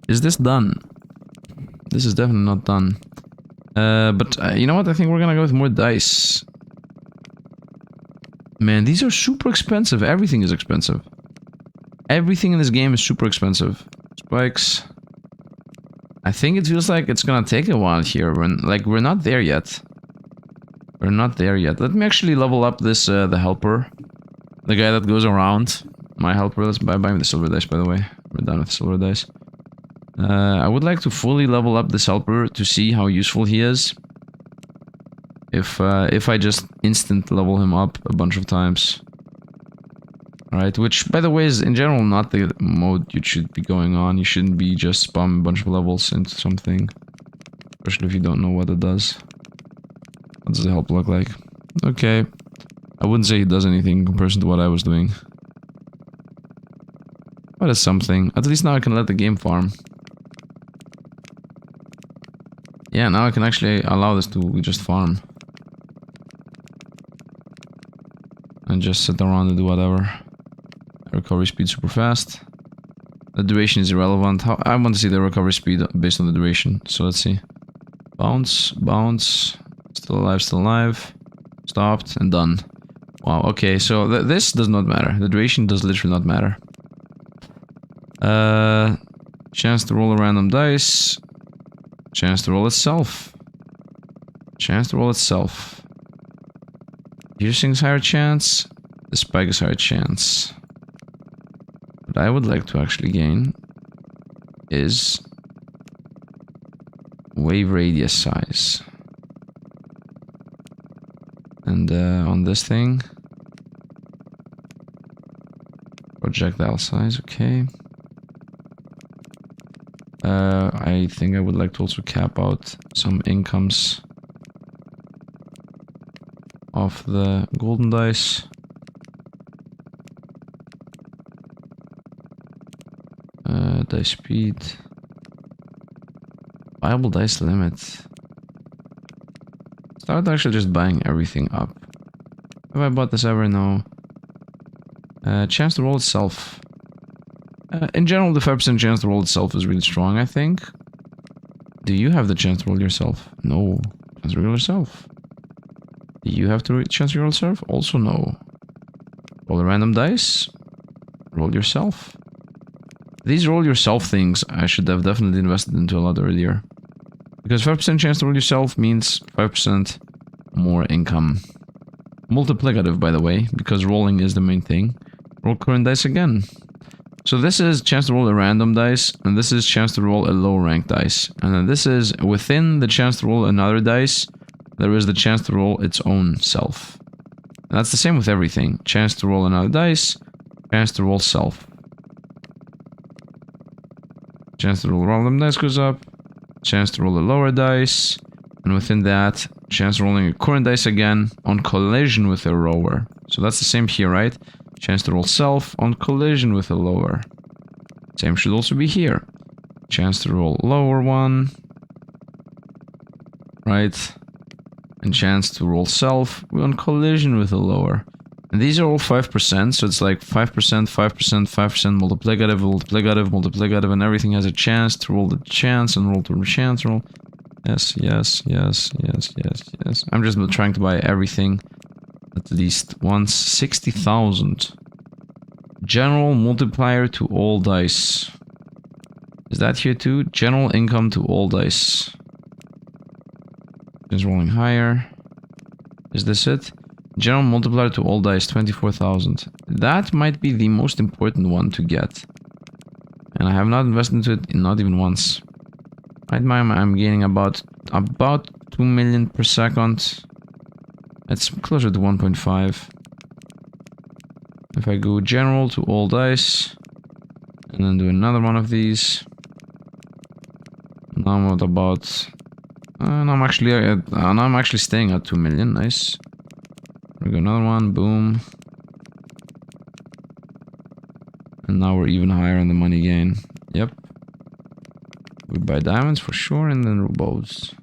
Is this done? This is definitely not done. But you know what? I think we're gonna go with more dice. Man, these are super expensive. Everything is expensive. Everything in this game is super expensive. Spikes. I think it feels like it's gonna take a while here. We're not there yet. We're not there yet. Let me actually level up this, the helper. The guy that goes around. My helper. Let's buy me the silver dice, by the way. We're done with silver dice. I would like to fully level up this helper to see how useful he is. If I just instant level him up a bunch of times. Alright, which, by the way, is in general not the mode you should be going on. You shouldn't be just spamming a bunch of levels into something. Especially if you don't know what it does. What does the help look like? Okay. I wouldn't say he does anything in comparison to what I was doing. But it's something. At least now I can let the game farm. Yeah, now I can actually allow this to just farm. And just sit around and do whatever. Recovery speed super fast. The duration is irrelevant. I want to see the recovery speed based on the duration. So let's see. Bounce, bounce. Still alive. Stopped and done. Wow, okay, so this does not matter. The duration does literally not matter. Chance to roll a random dice. Chance to roll itself. Chance to roll itself. Piercing's higher chance. The spike is higher chance. What I would like to actually gain is wave radius size. And on this thing, projectile size, okay. I think I would like to also cap out some incomes of the golden dice. Dice speed. Viable dice limit. Start actually just buying everything up. Have I bought this ever? No. Chance to roll itself. In general, the 5% chance to roll itself is really strong, I think. Do you have the chance to roll yourself? No. Chance to roll yourself. Do you have the chance to roll yourself? Also no. Roll a random dice. Roll yourself. These roll yourself things I should have definitely invested into a lot earlier. Because 5% chance to roll yourself means 5% more income. Multiplicative, by the way, because rolling is the main thing. Roll current dice again. So this is chance to roll a random dice, and this is chance to roll a low rank dice. And then this is within the chance to roll another dice, there is the chance to roll its own self. And that's the same with everything. Chance to roll another dice, chance to roll self. Chance to roll a random dice goes up, chance to roll a lower dice, and within that, chance rolling a current dice again on collision with a rower. So that's the same here, right? Chance to roll self on collision with a lower. Same should also be here. Chance to roll lower one. Right? And chance to roll self on collision with a lower. And these are all 5%, so it's like 5%, 5%, 5%, multiplicative, multiplicative, multiplicative, and everything has a chance to roll the chance and roll to chance roll. Yes, yes, yes, yes, yes, yes. I'm just trying to buy everything at least once. 60,000. General multiplier to all dice. Is that here too? General income to all dice. Is rolling higher. Is this it? General multiplier to all dice, 24,000. That might be the most important one to get. And I have not invested into it, not even once. Right now I'm gaining about 2 million per second. It's closer to 1.5. If I go general to all dice, and then do another one of these. Now I'm at about... now I'm actually staying at 2 million, nice. We go another one, boom. And now we're even higher on the money gain. Yep. We buy diamonds for sure, and then bows.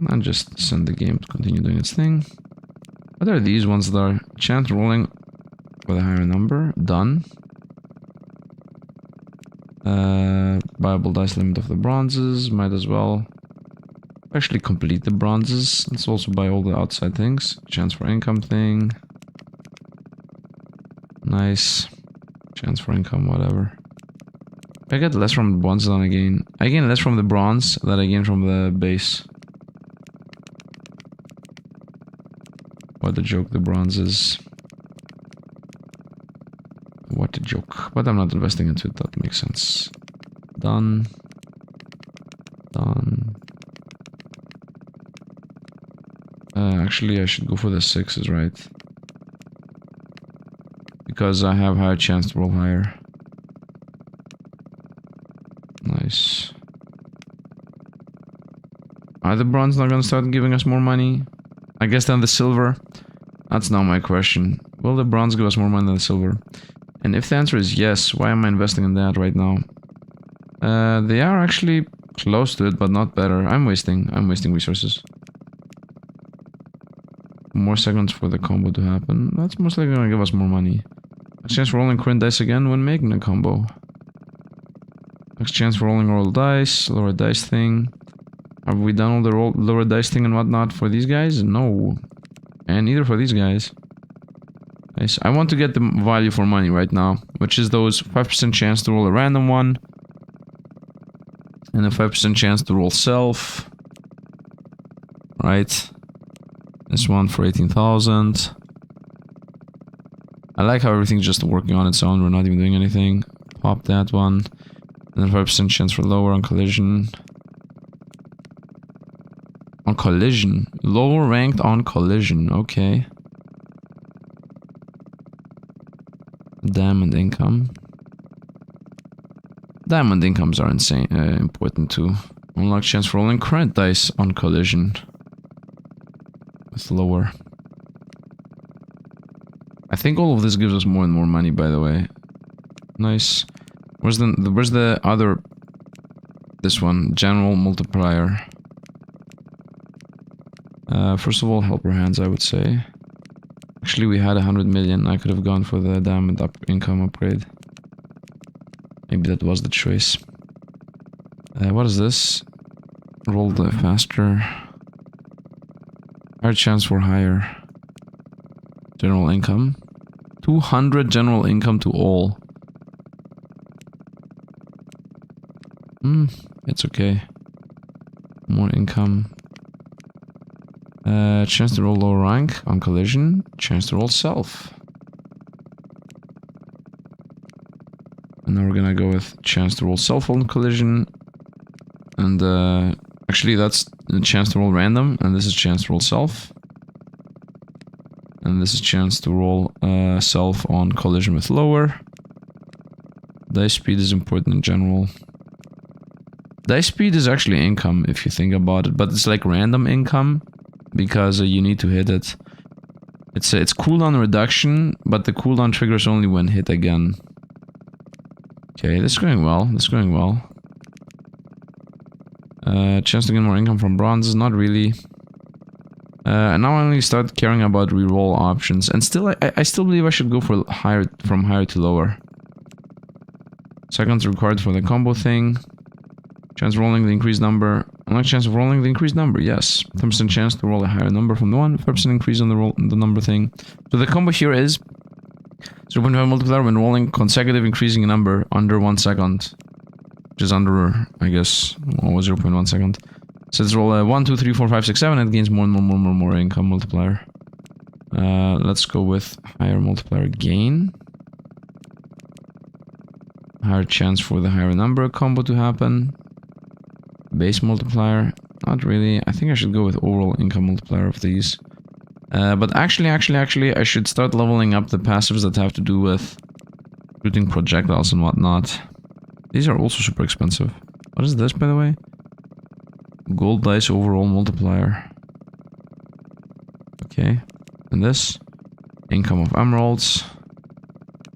And just send the game to continue doing its thing. What are these ones that are chance rolling with a higher number? Done. Viable dice limit of the bronzes. Might as well actually complete the bronzes. Let's also buy all the outside things. Chance for income thing. Nice. Chance for income, whatever. I get less from the bronze than I gain. I gain less from the bronze than I gain from the base. What a joke the bronze is. What a joke. But I'm not investing into it, that makes sense. Done. Done. Actually, I should go for the 6s, right? Because I have higher chance to roll higher. Nice. Are the bronze not gonna start giving us more money? I guess than the silver? That's not my question. Will the bronze give us more money than the silver? And if the answer is yes, why am I investing in that right now? They are actually close to it, but not better. I'm wasting resources. More seconds for the combo to happen. That's most likely gonna give us more money. Next chance for rolling current dice again when making a combo. Next chance for rolling roll dice, lower dice thing. Have we done all the lower dice thing and whatnot for these guys? No. And neither for these guys. Nice. I want to get the value for money right now, which is those 5% chance to roll a random one. And a 5% chance to roll self. Right. This one for 18,000. I like how everything's just working on its own. We're not even doing anything. Pop that one. And then 5% chance for lower on collision. On collision. Lower ranked on collision. Okay. Diamond income. Diamond incomes are insane. Important too. Unlock chance for rolling current dice on collision. With lower. I think all of this gives us more and more money, by the way. Nice. Where's the other... This one. General multiplier. First of all, helper hands, I would say. Actually, we had 100 million. I could have gone for the diamond income upgrade. Maybe that was the choice. What is this? Roll the faster. Higher chance for higher. General income. 200 general income to all. It's okay. More income. Chance to roll low rank on collision. Chance to roll self. And now we're gonna go with chance to roll self on collision. And actually that's a chance to roll random. And this is chance to roll self. And this is chance to roll self on collision with lower. Dice speed is important in general. Dice speed is actually income if you think about it. But it's like random income. Because you need to hit it. It's cooldown reduction, but the cooldown triggers only when hit again. Okay, this is going well. This is going well. Chance to get more income from bronze, not really. And now I only start caring about reroll options. And still, I still believe I should go for higher, from higher to lower. Seconds required for the combo thing. Chance of rolling the increased number. Unlock chance of rolling the increased number, yes. 10% chance to roll a higher number from the one. 5% increase on the number thing. So the combo here is 0.5 multiplier when rolling consecutive increasing number under 1 second. Which is under, I guess, 0.1 second. So let's roll a 1, 2, 3, 4, 5, 6, 7. It gains more and more income multiplier. Let's go with higher multiplier gain. Higher chance for the higher number combo to happen. Base multiplier, not really. I think I should go with overall income multiplier of these. But actually, I should start leveling up the passives that have to do with shooting projectiles and whatnot. These are also super expensive. What is this, by the way? Gold dice overall multiplier. Okay. And this? Income of emeralds.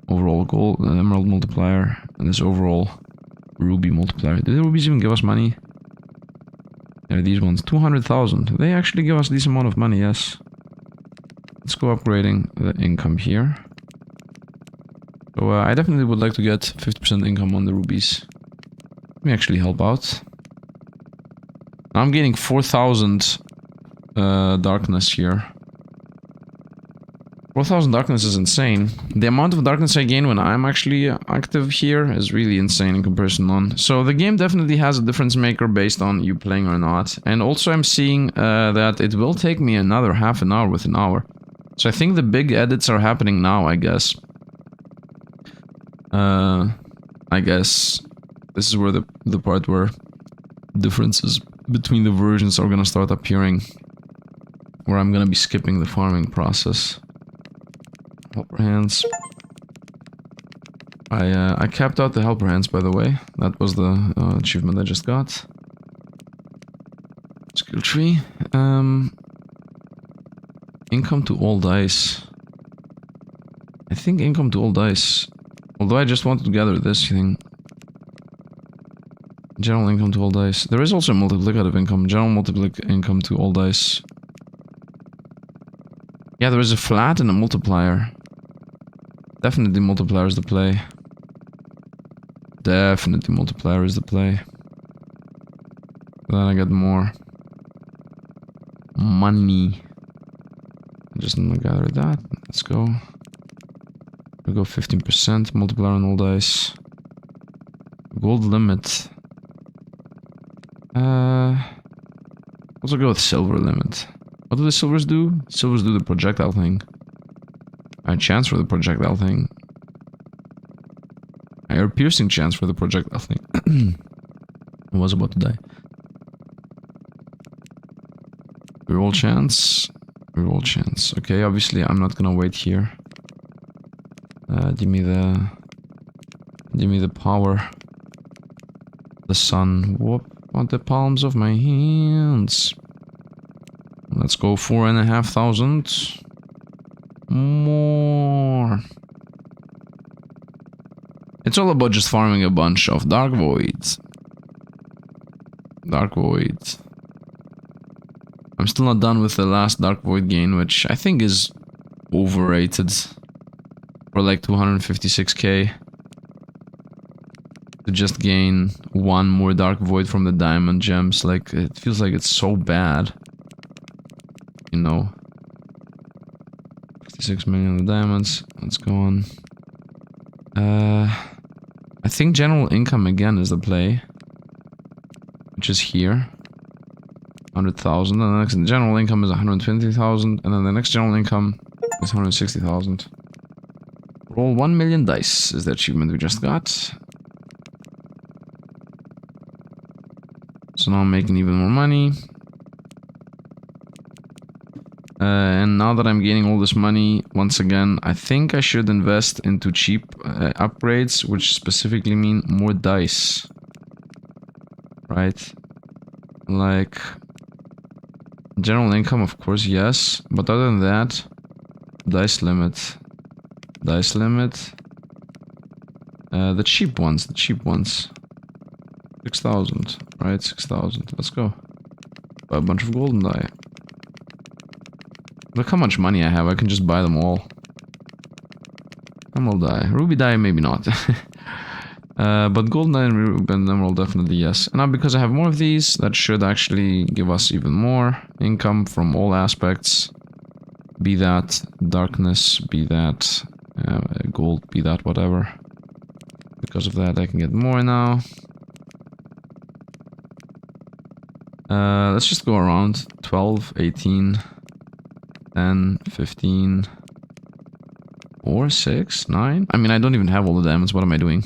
Overall gold, emerald multiplier. And this overall ruby multiplier. Do the rubies even give us money? There are these ones. 200,000. They actually give us this amount of money, yes. Let's go upgrading the income here. So I definitely would like to get 50% income on the rubies. Let me actually help out. Now I'm getting 4,000 darkness here. 4,000 darkness is insane. The amount of darkness I gain when I'm actually active here is really insane in comparison on. So the game definitely has a difference maker based on you playing or not. And also I'm seeing that it will take me another half an hour with an hour. So I think the big edits are happening now, I guess. I guess this is where the part where differences between the versions are gonna start appearing. Where I'm gonna be skipping the farming process. Helper hands. I capped out the helper hands, by the way. That was the achievement I just got. Skill tree. Income to all dice. I think income to all dice. Although I just wanted to gather this thing. General income to all dice. There is also a multiplicative income. General multiplicative income to all dice. Yeah, there is a flat and a multiplier. Definitely multiplier is the play. Definitely multiplier is the play. Then I get more money. I'm just gonna gather that. Let's go. We go 15%. Multiplier on all dice. Gold limit. Also go with silver limit. What do the silvers do? Silvers do the projectile thing. I had chance for the projectile thing. I heard piercing chance for the projectile thing. I was about to die. Reroll chance. Reroll chance. Okay, obviously I'm not gonna wait here. Give me the power. The sun. Whoop. On the palms of my hands. Let's go 4,500. More. It's all about just farming a bunch of Dark Voids. Dark Void. I'm still not done with the last Dark Void gain, which I think is overrated. For like 256k. To just gain one more Dark Void from the diamond gems. Like, it feels like it's so bad. You know. 56 million of the diamonds. Let's go on. I think general income again is the play. Which is here. 100,000. And the next general income is 120,000. And then the next general income is 160,000. Roll 1 million dice is the achievement we just got. So now I'm making even more money. And now that I'm gaining all this money, once again, I think I should invest into cheap upgrades, which specifically mean more dice. Right? Like, general income, of course, yes. But other than that, dice limit. Dice limit. The cheap ones, 6,000, right? 6,000. Let's go. Buy a bunch of golden dye. Look how much money I have. I can just buy them all. Emerald dye. Ruby dye, maybe not. But golden dye and emerald, definitely yes. And now because I have more of these, that should actually give us even more income from all aspects. Be that darkness, be that gold, be that whatever. Because of that, I can get more now. Let's just go around 12, 18, 10, 15, or 6, 9. I mean, I don't even have all the diamonds. What am I doing?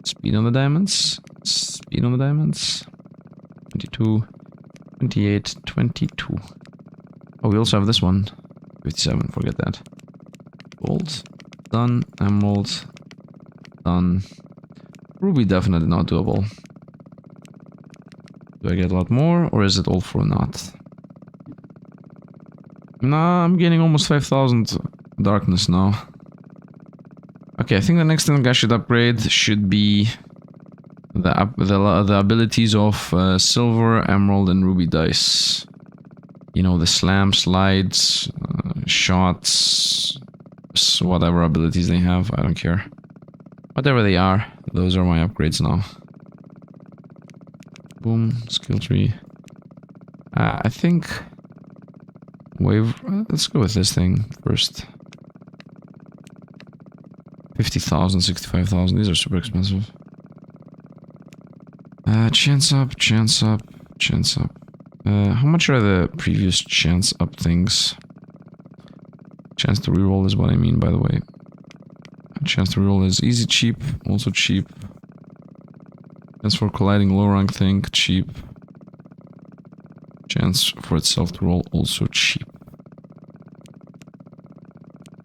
Speed on the diamonds. Speed on the diamonds. 22, 28, 22. Oh, we also have this one. 57, forget that. Gold. Done. Emerald. Done. Ruby definitely not doable. Do I get a lot more, or is it all for naught? Nah, I'm getting almost 5,000 darkness now. Okay, I think the next thing I should upgrade should be the abilities of silver, emerald, and ruby dice. You know, the slam, slides, shots, whatever abilities they have, I don't care. Whatever they are, those are my upgrades now. Boom, skill tree. I think... Wave... let's go with this thing first. 50,000, 65,000, these are super expensive. Chance up, chance up, chance up. How much are the previous chance up things? Chance to reroll is what I mean, by the way. Chance to reroll is easy, cheap, also cheap. Chance for colliding low rank thing, cheap. Chance for itself to roll, also cheap.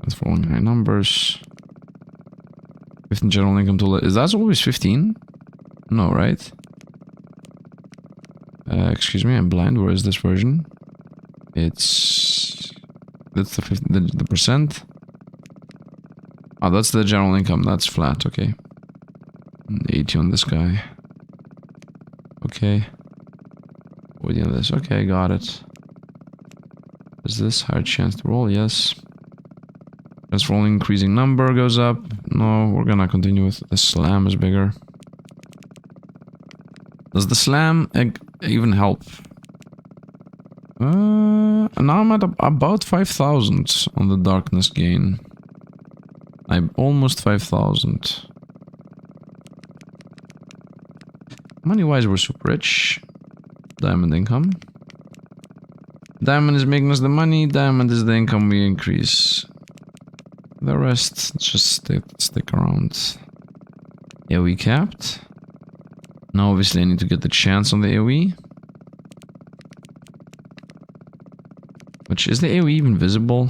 Chance for rolling high numbers. 15 general income total. Is that always 15? No, right? Excuse me, I'm blind. Where is this version? It's... That's the percent. Oh, that's the general income. That's flat, okay. 80 on this guy. Okay. 40 on this. Okay, got it. Is this higher chance to roll? Yes. As rolling increasing number goes up. No, we're gonna continue with the slam is bigger. Does the slam even help? Now I'm at about 5,000 on the darkness gain. I'm almost 5,000. Money-wise, we're super rich. Diamond income. Diamond is making us the money. Diamond is the income we increase. The rest, just stick around. AoE capped. Now, obviously, I need to get the chance on the AoE. Which, is the AoE even visible?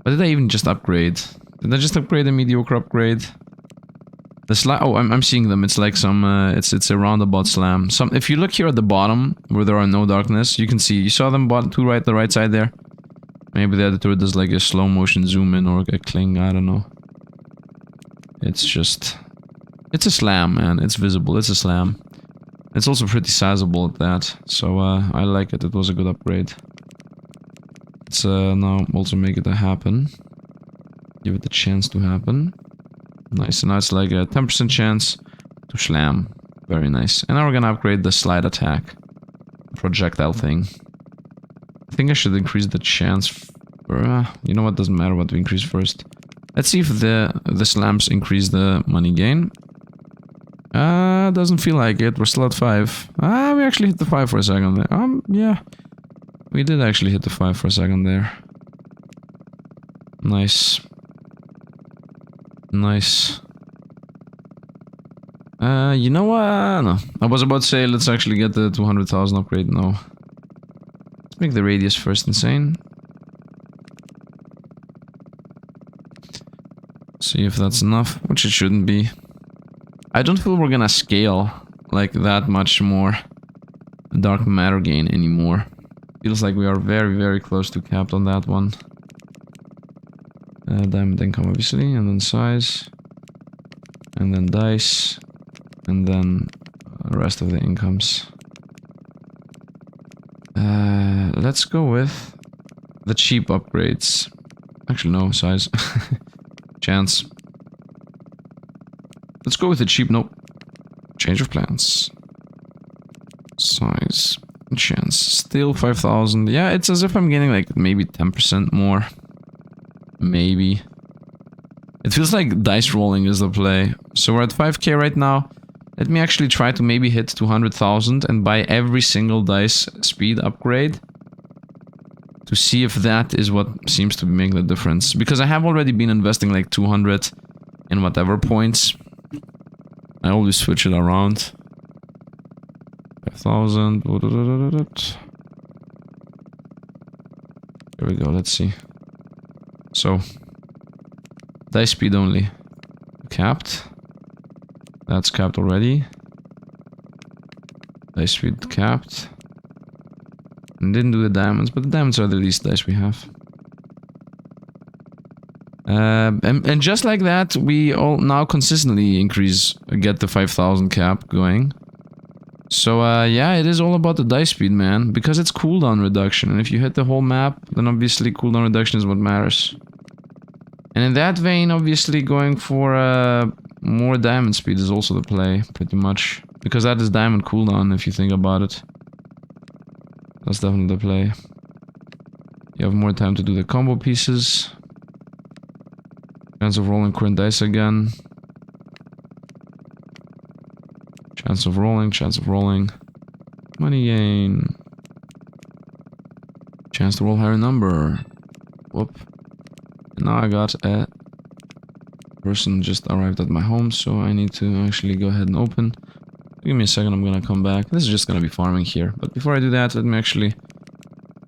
Or did I even just upgrade? Did I just upgrade a mediocre upgrade? The slam. Oh, I'm seeing them. It's like some. It's a roundabout slam. If you look here at the bottom where there are no darkness, you can see. You saw them the right side there. Maybe the editor does like a slow motion zoom in or a cling. I don't know. It's just. It's a slam, man. It's visible. It's a slam. It's also pretty sizable at that. So I like it. It was a good upgrade. Let's now also make it a happen. Give it the chance to happen. Nice, and that's like a 10% chance to slam. Very nice. And now we're gonna upgrade the slide attack. Projectile thing. I think I should increase the chance for... you know what, doesn't matter what we increase first. Let's see if the slams increase the money gain. Doesn't feel like it. We're still at 5. We actually hit the 5 for a second there. Yeah. We did actually hit the 5 for a second there. Nice. Nice. You know what? No. I was about to say, let's actually get the 200,000 upgrade. No. Let's make the radius first insane. See if that's enough, which it shouldn't be. I don't feel we're gonna scale like that much more dark matter gain anymore. Feels like we are very, very close to capped on that one. Diamond income, obviously, and then size, and then dice, and then the rest of the incomes. Let's go with the cheap upgrades. Actually, no, size. Chance. Let's go with the cheap, nope. Change of plans. Size. Chance. Still 5,000. Yeah, it's as if I'm getting like maybe 10% more. Maybe. It feels like dice rolling is the play. So we're at 5k right now. Let me actually try to maybe hit 200,000 and buy every single dice speed upgrade. To see if that is what seems to be making the difference. Because I have already been investing like 200 in whatever points. I always switch it around. 5,000. Here we go, let's see. So, dice speed only. Capped. That's capped already. Dice speed capped. And didn't do the diamonds, but the diamonds are the least dice we have. And just like that, we all now consistently get the 5,000 cap going. So, yeah, it is all about the dice speed, man. Because it's cooldown reduction. And if you hit the whole map, then obviously cooldown reduction is what matters. And in that vein, obviously going for more diamond speed is also the play, pretty much. Because that is diamond cooldown, if you think about it. That's definitely the play. You have more time to do the combo pieces. Chance of rolling current dice again. Chance of rolling, chance of rolling. Money gain. Chance to roll higher number. Whoop. Now I got a person just arrived at my home, so I need to actually go ahead and open. Give me a second, I'm gonna come back. This is just gonna be farming here. But before I do that, let me actually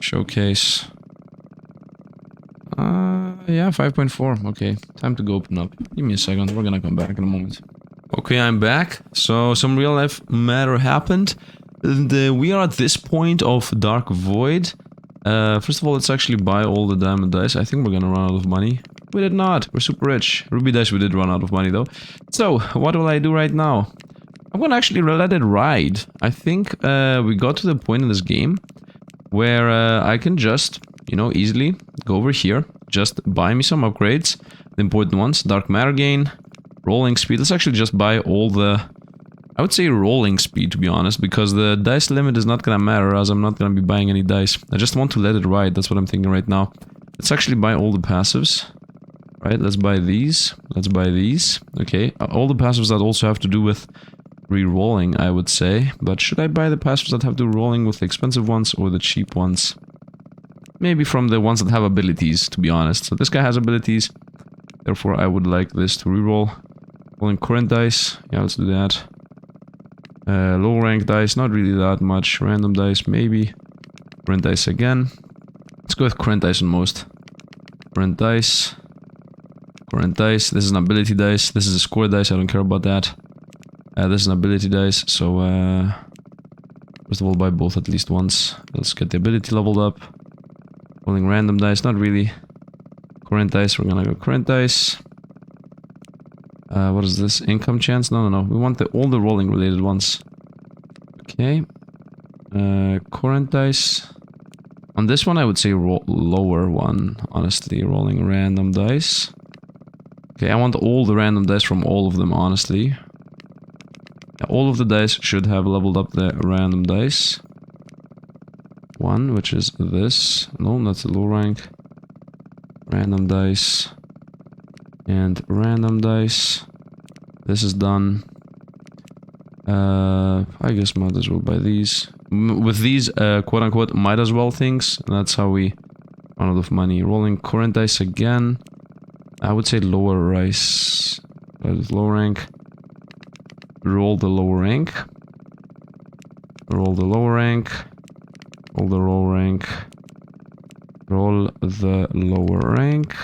showcase. Yeah, 5.4. Okay, time to go open up. Give me a second, we're gonna come back in a moment. Okay, I'm back. So, some real life matter happened. And, we are at this point of Dark Void. First of all, let's actually buy all the diamond dice. I think we're gonna run out of money. We did not. We're super rich. Ruby dice, we did run out of money though. So, what will I do right now? I'm gonna actually let it ride. I think we got to the point in this game where I can just, you know, easily go over here. Just buy me some upgrades. The important ones. Dark matter gain. Rolling speed. Let's actually just buy all the... I would say rolling speed, to be honest, because the dice limit is not gonna matter as I'm not gonna be buying any dice. I just want to let it ride, that's what I'm thinking right now. Let's actually buy all the passives. Right, let's buy these. Let's buy these. Okay, all the passives that also have to do with re-rolling, I would say. But should I buy the passives that have to do rolling with the expensive ones or the cheap ones? Maybe from the ones that have abilities, to be honest. So this guy has abilities. Therefore, I would like this to re-roll. Rolling current dice. Yeah, let's do that. Low rank dice, not really that much. Random dice, maybe. Current dice again. Let's go with current dice on most. Current dice. Current dice. This is an ability dice. This is a score dice. I don't care about that. This is an ability dice. So, first of all, buy both at least once. Let's get the ability leveled up. Rolling random dice, not really. Current dice, we're gonna go current dice. What is this? Income chance? No, no, no. We want all the rolling related ones. Okay. Current dice. On this one, I would say lower one, honestly. Rolling random dice. Okay, I want all the random dice from all of them, honestly. Yeah, all of the dice should have leveled up the random dice. One, which is this. No, that's a low rank. Random dice. And random dice. This is done. I guess might as well buy these. With these, quote-unquote, might as well things. That's how we run out of money. Rolling current dice again. I would say lower rice. Low rank. Roll the lower rank. Roll the lower rank. Roll the low rank. Roll the lower rank.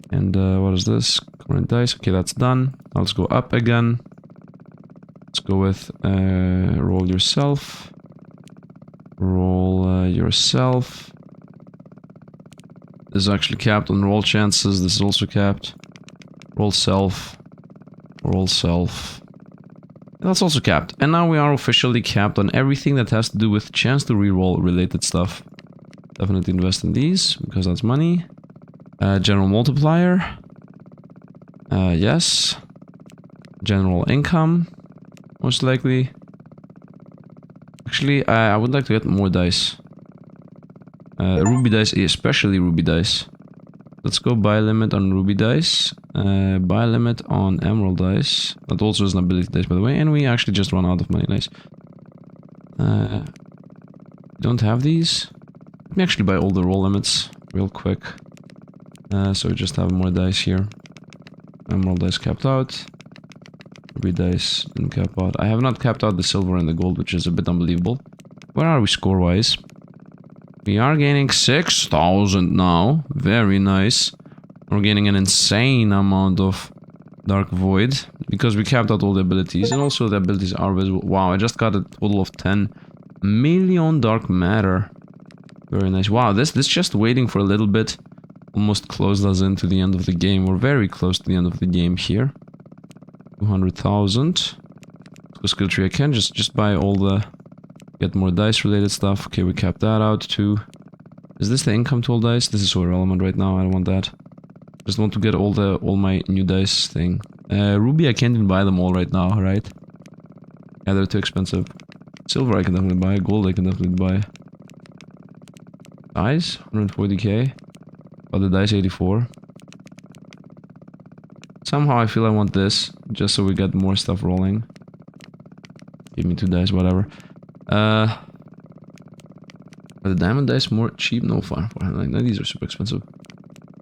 And what is this? Current dice. Okay, that's done. Now let's go up again. Let's go with roll yourself. Roll yourself. This is actually capped on roll chances. This is also capped. Roll self. Roll self. And that's also capped. And now we are officially capped on everything that has to do with chance to reroll related stuff. Definitely invest in these, because that's money. General multiplier. Yes. General income. Most likely. Actually, I would like to get more dice. Ruby dice, especially ruby dice. Let's go buy limit on ruby dice. Buy limit on emerald dice. That also is an ability dice, by the way. And we actually just run out of money. Nice. Don't have these. Let me actually buy all the roll limits real quick. So we just have more dice here. Emerald dice capped out. Ruby dice didn't cap out. I have not capped out the silver and the gold, which is a bit unbelievable. Where are we score-wise? We are gaining 6,000 now. Very nice. We're gaining an insane amount of Dark Void. Because we capped out all the abilities. And also the abilities are visible. Wow, I just got a total of 10 million Dark Matter. Very nice. Wow, this just waiting for a little bit. Almost closed us into the end of the game. We're very close to the end of the game here. 200,000. Go skill tree. I can just buy all the... Get more dice related stuff. Okay, we capped that out too. Is this the income tool dice? This is so irrelevant right now. I don't want that. Just want to get all my new dice thing. Ruby, I can't even buy them all right now, right? Yeah, they're too expensive. Silver I can definitely buy. Gold I can definitely buy. Dice? 140k. Oh, the dice 84. Somehow I feel I want this. Just so we get more stuff rolling. Give me 2 dice, whatever. Are the diamond dice more cheap? No, fine. No, these are super expensive.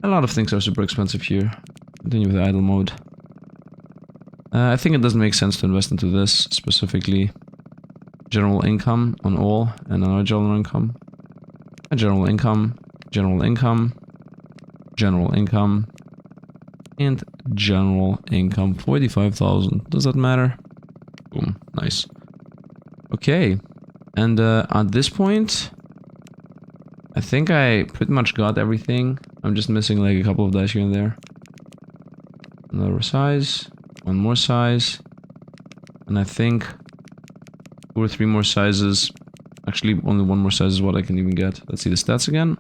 A lot of things are super expensive here. Continue with the idle mode. I think it doesn't make sense to invest into this specifically. General income on all, and another general income. A general income, general income, general income, and general income. 45,000. Does that matter? Boom. Nice. Okay. And at this point, I think I pretty much got everything. I'm just missing like a couple of dice here and there. Another size. One more size. And I think 2 or 3 more sizes. Actually, only 1 more size is what I can even get. Let's see the stats again.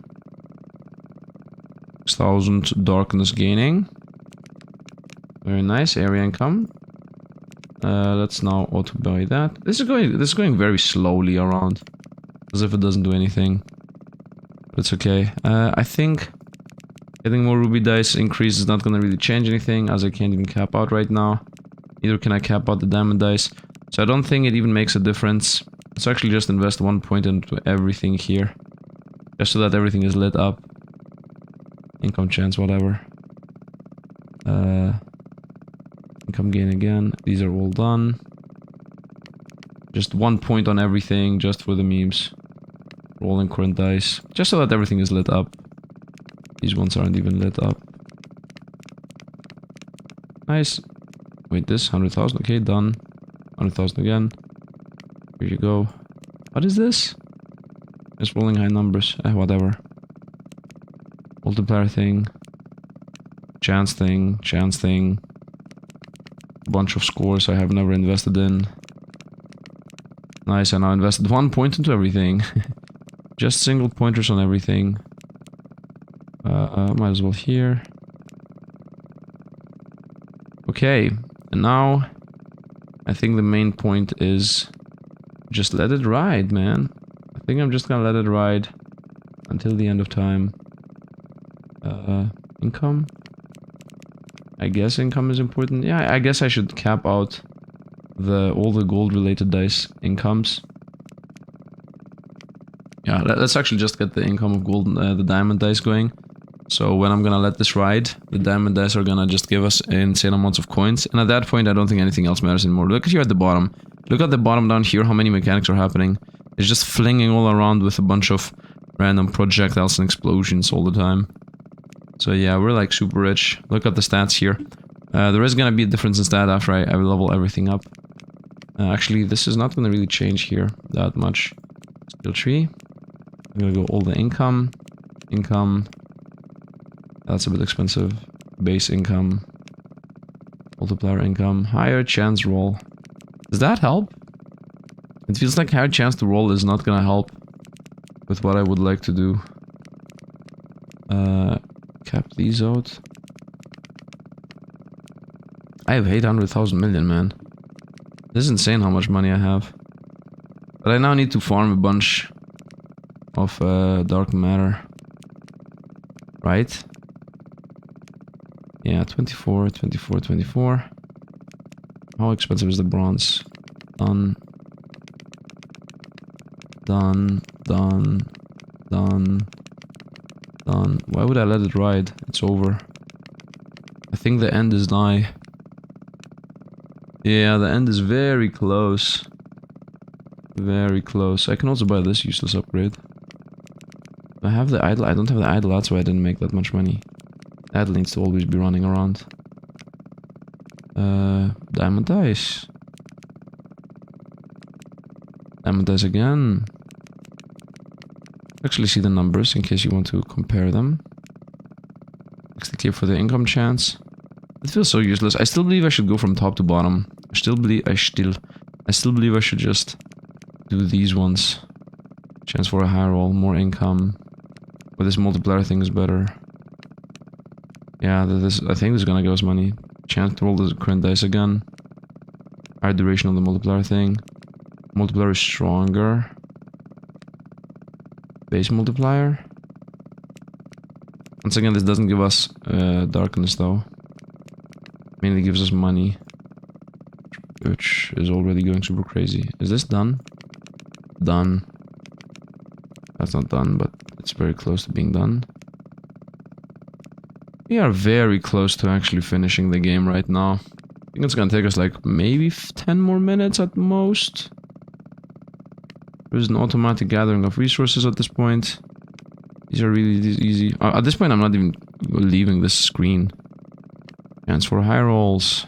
6,000 darkness gaining. Very nice. Area income. Let's now auto buy that. This is going very slowly around. As if it doesn't do anything. But it's okay. I think getting more ruby dice increase is not gonna really change anything, as I can't even cap out right now. Neither can I cap out the diamond dice. So I don't think it even makes a difference. Let's actually just invest 1 point into everything here. Just so that everything is lit up. Income chance, whatever. Income gain again. These are all done. Just 1 point on everything, just for the memes. Rolling current dice. Just so that everything is lit up. These ones aren't even lit up. Nice. Wait, this 100,000. Okay, done. 100,000 again. Here you go. What is this? It's rolling high numbers. Whatever. Multiplier thing. Chance thing. Chance thing. Bunch of scores I have never invested in. Nice, I now invested 1 point into everything. Just single pointers on everything. Might as well here. Okay, and now I think the main point is just let it ride, man. I think I'm just gonna let it ride until the end of time. Income? I guess income is important. Yeah, I guess I should cap out all the gold related dice incomes. Yeah, let's actually just get the income of gold, the diamond dice going. So when I'm gonna let this ride, the diamond dice are gonna just give us insane amounts of coins. And at that point, I don't think anything else matters anymore. Look at here at the bottom. Look at the bottom down here, how many mechanics are happening. It's just flinging all around with a bunch of random projectiles and explosions all the time. So yeah, we're like super rich. Look at the stats here. There is gonna be a difference in stat after I level everything up. Actually, this is not gonna really change here that much. Skill tree. I'm gonna go all the income. Income. That's a bit expensive. Base income. Multiplier income. Higher chance roll. Does that help? It feels like higher chance to roll is not gonna help with what I would like to do. Cap these out. I have 800,000 million, man. This is insane how much money I have. But I now need to farm a bunch of dark matter. Right? Yeah, 24, 24, 24. How expensive is the bronze? Done. Done. Done. Done. Done. Why would I let it ride? It's over. I think the end is nigh. Yeah, the end is very close. Very close. I can also buy this useless upgrade. I have the idle. I don't have the idle, that's why I didn't make that much money. Idle needs to always be running around. Diamond dice. Diamond dice again. Actually see the numbers in case you want to compare them. Next clear for the income chance. It feels so useless. I still believe I should go from top to bottom. I still believe I should just do these ones. Chance for a higher roll, more income. But this multiplier thing is better. Yeah, I think this is gonna give us money. Chance to roll the current dice again. Higher duration of the multiplier thing. Multiplier is stronger. Base multiplier. Once again, this doesn't give us darkness though. Mainly gives us money. Which is already going super crazy. Is this done? Done. That's not done, but it's very close to being done. We are very close to actually finishing the game right now. I think it's gonna take us like maybe 10 more minutes at most. There's an automatic gathering of resources at this point. These are really easy. At this point, I'm not even leaving this screen. Chance for high rolls.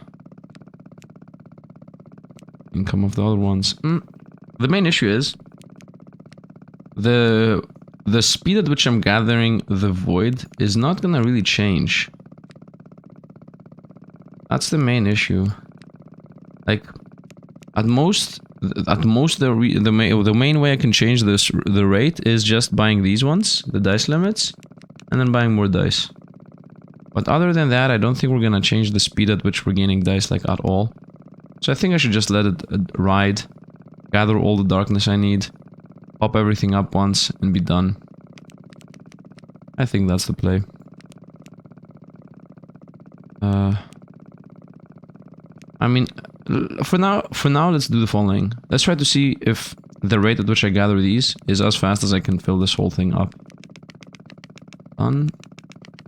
Income of the other ones. The main issue is the speed at which I'm gathering the void is not gonna really change. That's the main issue. Like, at most the main way I can change the rate is just buying these ones, the dice limits, and then buying more dice. But other than that, I don't think we're gonna change the speed at which we're gaining dice like at all. So I think I should just let it ride, gather all the darkness I need, pop everything up once, and be done. I think that's the play. I mean, for now, let's do the following. Let's try to see if the rate at which I gather these is as fast as I can fill this whole thing up. Done.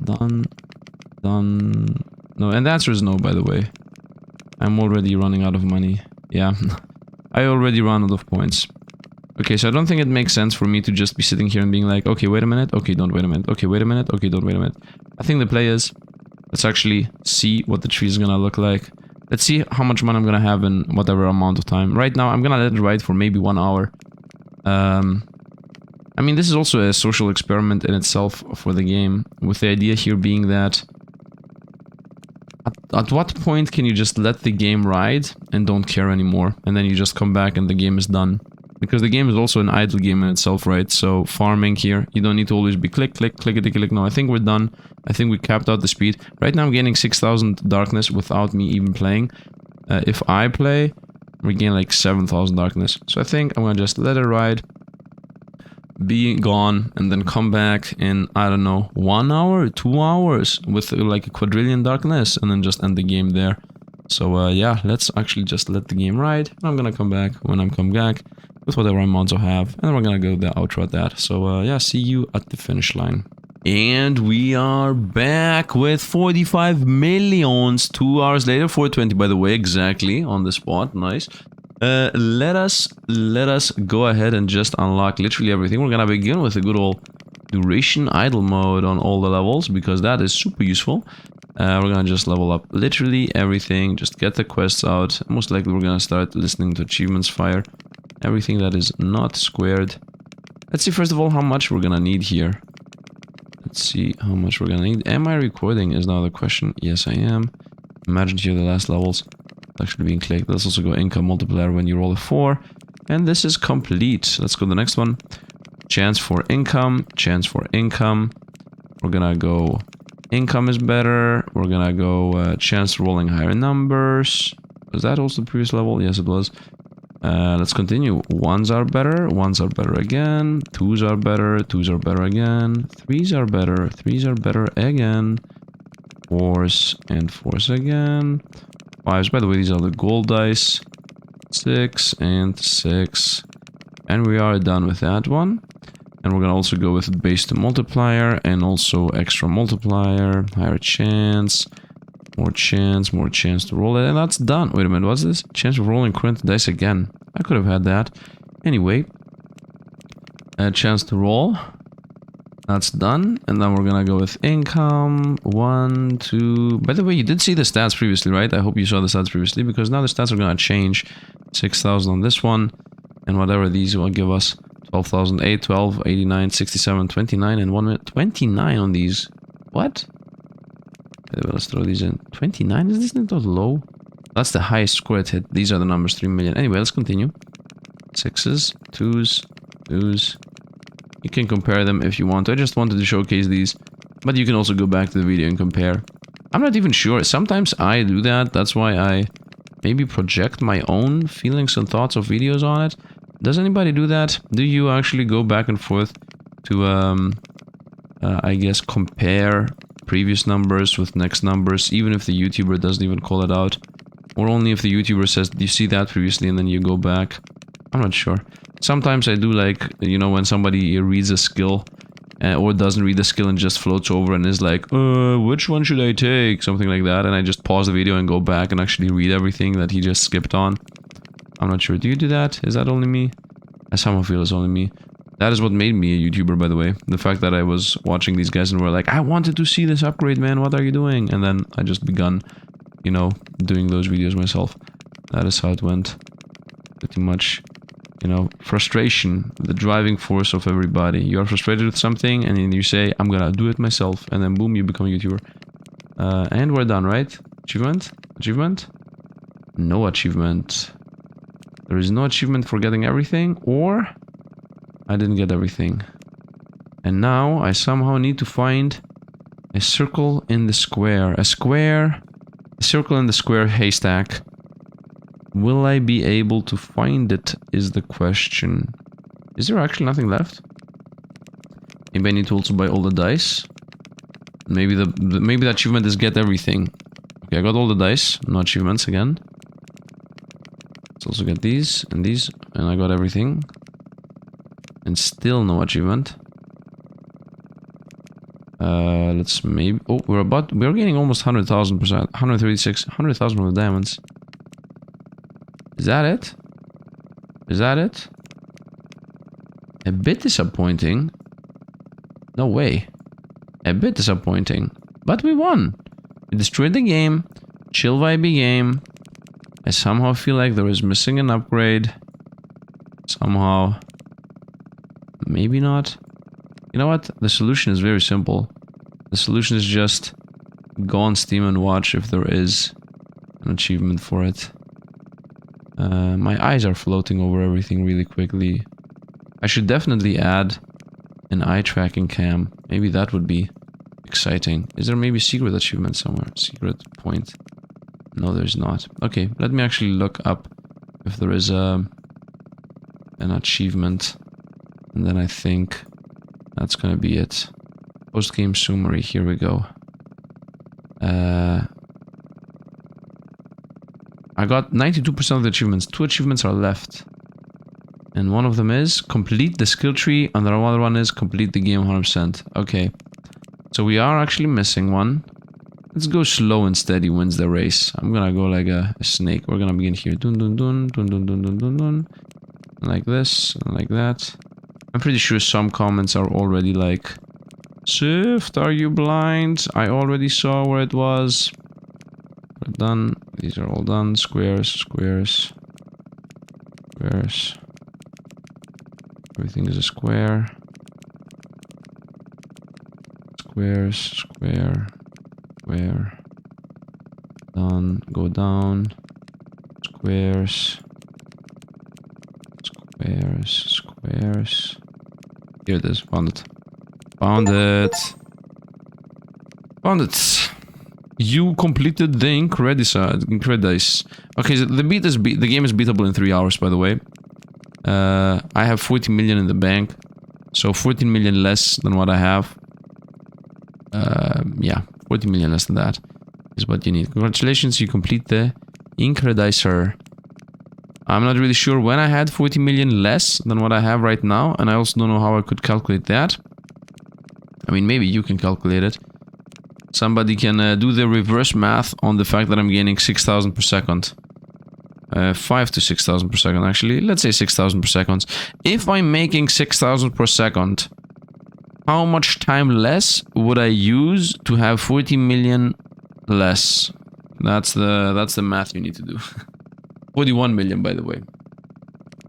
Done. Done. No, and the answer is no, by the way. I'm already running out of money. Yeah, I already ran out of points. Okay, so I don't think it makes sense for me to just be sitting here and being like, okay, wait a minute, okay, don't wait a minute, okay, wait a minute, okay, don't wait a minute. I think the play is, let's actually see what the tree is gonna look like. Let's see how much money I'm gonna have in whatever amount of time. Right now, I'm gonna let it ride for maybe 1 hour. I mean, this is also a social experiment in itself for the game, with the idea here being that at what point can you just let the game ride and don't care anymore, and then you just come back and the game is done? Because the game is also an idle game in itself, right? So farming here, you don't need to always be click, click, clickety, click. No, I think we're done. I think we capped out the speed. Right now I'm gaining 6,000 darkness without me even playing. If I play, we gain like 7,000 darkness. So I think I'm gonna just let it ride, be gone, and then come back in, I don't know, 1 hour, 2 hours with like a quadrillion darkness, and then just end the game there. So yeah, let's actually just let the game ride. I'm gonna come back when I'm come back with whatever amounts I have, and then we're gonna go the outro at that. So yeah, see you at the finish line. And we are back with 45 millions 2 hours later, 420 by the way, exactly on the spot. Nice. Let us go ahead and just unlock literally everything. We're gonna begin with a good old duration idle mode on all the levels, because that is super useful. We're gonna just level up literally everything, just get the quests out. Most likely we're gonna start listening to achievements fire everything that is not squared. Let's see first of all how much we're gonna need here. Let's see how much we're gonna need. Am I recording is now the question. Yes, I am. Imagine here the last levels actually being clicked. Let's also go income multiplier when you roll a 4. And this is complete. Let's go to the next one. Chance for income. Chance for income. We're gonna go income is better. We're gonna go chance rolling higher numbers. Was that also the previous level? Yes, it was. Let's continue. 1s are better. 1s are better again. 2s are better. 2s are better again. 3s are better. 3s are better again. 4s and 4s again. 5s, by the way, these are the gold dice. 6 and 6. And we are done with that one. And we're gonna also go with base to multiplier and also extra multiplier. Higher chance. More chance to roll it, and that's done. Wait a minute, what's this? Chance of rolling incremental dice again. I could have had that. Anyway, a chance to roll. That's done, and then we're gonna go with income. 1, 2. By the way, you did see the stats previously, right? I hope you saw the stats previously, because now the stats are gonna change. 6,000 on this one, and whatever these will give us. 12,008, 12, 89, 67, 29, and 1 minute. 29 on these. What? Let's throw these in. 29? Is this not low? That's the highest score it hit. These are the numbers, 3 million. Anyway, let's continue. 6s, 2s, 2s. You can compare them if you want. I just wanted to showcase these. But you can also go back to the video and compare. I'm not even sure. Sometimes I do that. That's why I maybe project my own feelings and thoughts of videos on it. Does anybody do that? Do you actually go back and forth to, I guess, compare previous numbers with next numbers, even if the YouTuber doesn't even call it out, or only if the YouTuber says, do you see that previously, and then you go back? I'm not sure. Sometimes I do like, you know, when somebody reads a skill or doesn't read the skill and just floats over and is like, which one should I take? Something like that. And I just pause the video and go back and actually read everything that he just skipped on. I'm not sure. Do you do that? Is that only me? I somehow feel it's only me. That is what made me a YouTuber, by the way. The fact that I was watching these guys and were like, I wanted to see this upgrade, man. What are you doing? And then I just begun, you know, doing those videos myself. That is how it went. Pretty much. You know, frustration, the driving force of everybody. You are frustrated with something and then you say, I'm gonna do it myself. And then boom, you become a YouTuber. And we're done, right? Achievement? Achievement? No achievement. There is no achievement for getting everything, or I didn't get everything. And now I somehow need to find a circle in the square. A circle in the square haystack. Will I be able to find it is the question. Is there actually nothing left? Maybe I need to also buy all the dice. Maybe maybe the achievement is get everything. Okay, I got all the dice. No achievements again. Let's also get these, and I got everything. And still no achievement. Let's maybe... Oh, we're getting almost 100,000%. 136, 100,000 from the diamonds. Is that it? Is that it? A bit disappointing. No way. A bit disappointing. But we won. We destroyed the game. Chill vibey game. I somehow feel like there is missing an upgrade. Somehow. Maybe not. You know what? The solution is very simple. The solution is just go on Steam and watch if there is an achievement for it. My eyes are floating over everything really quickly. I should definitely add an eye tracking cam. Maybe that would be exciting. Is there maybe a secret achievement somewhere? Secret point? No, there's not. Okay, let me actually look up if there is an achievement. And then I think that's gonna be it. Post-game summary, here we go. I got 92% of the achievements. 2 achievements are left. And one of them is complete the skill tree, and the other one is complete the game 100%. Okay. So we are actually missing one. Let's go slow and steady wins the race. I'm gonna go like a snake. We're gonna begin here. Dun dun dun dun dun dun dun dun dun. Like this, and like that. I'm pretty sure some comments are already like, Sifd, are you blind? I already saw where it was. We're done. These are all done. Squares, squares, squares. Everything is a square. Squares, square, square. Done. Go down. Squares. Squares, squares. Here it is. Found it. Found it. Found it. You completed the Incredicer. Okay, so the game is beatable in 3 hours, by the way. I have 40 million in the bank, so 14 million less than what I have. Yeah, 40 million less than that is what you need. Congratulations, you complete the Incredicer. I'm not really sure when I had 40 million less than what I have right now, and I also don't know how I could calculate that. I mean, maybe you can calculate it. Somebody can do the reverse math on the fact that I'm gaining 6,000 per second. 5 to 6,000 per second, actually. Let's say 6,000 per second. If I'm making 6,000 per second, how much time less would I use to have 40 million less? That's the math you need to do. 41 million, by the way.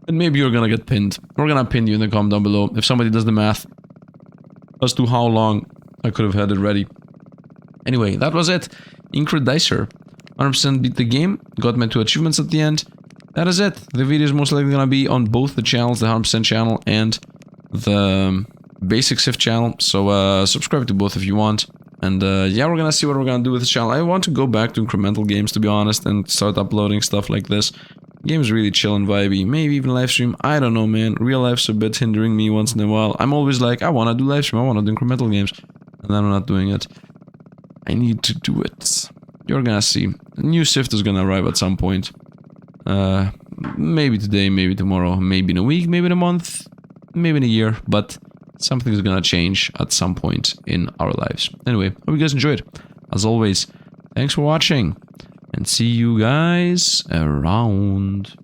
And maybe you're gonna get pinned. We're gonna pin you in the comment down below if somebody does the math as to how long I could have had it ready. Anyway, that was it. Incredicer. 100% beat the game. Got my 2 achievements at the end. That is it. The video is most likely gonna be on both the channels, the 100% channel and the basic Sifd channel. So subscribe to both if you want. And yeah, we're gonna see what we're gonna do with this channel. I want to go back to incremental games, to be honest, and start uploading stuff like this. The game is really chill and vibey. Maybe even live stream. I don't know, man. Real life's a bit hindering me once in a while. I'm always like, I wanna do live stream. I wanna do incremental games. And then I'm not doing it. I need to do it. You're gonna see. A new Sifd is gonna arrive at some point. maybe today, maybe tomorrow, maybe in a week, maybe in a month, maybe in a year, but something's gonna change at some point in our lives. Anyway, hope you guys enjoyed. As always, thanks for watching, and see you guys around.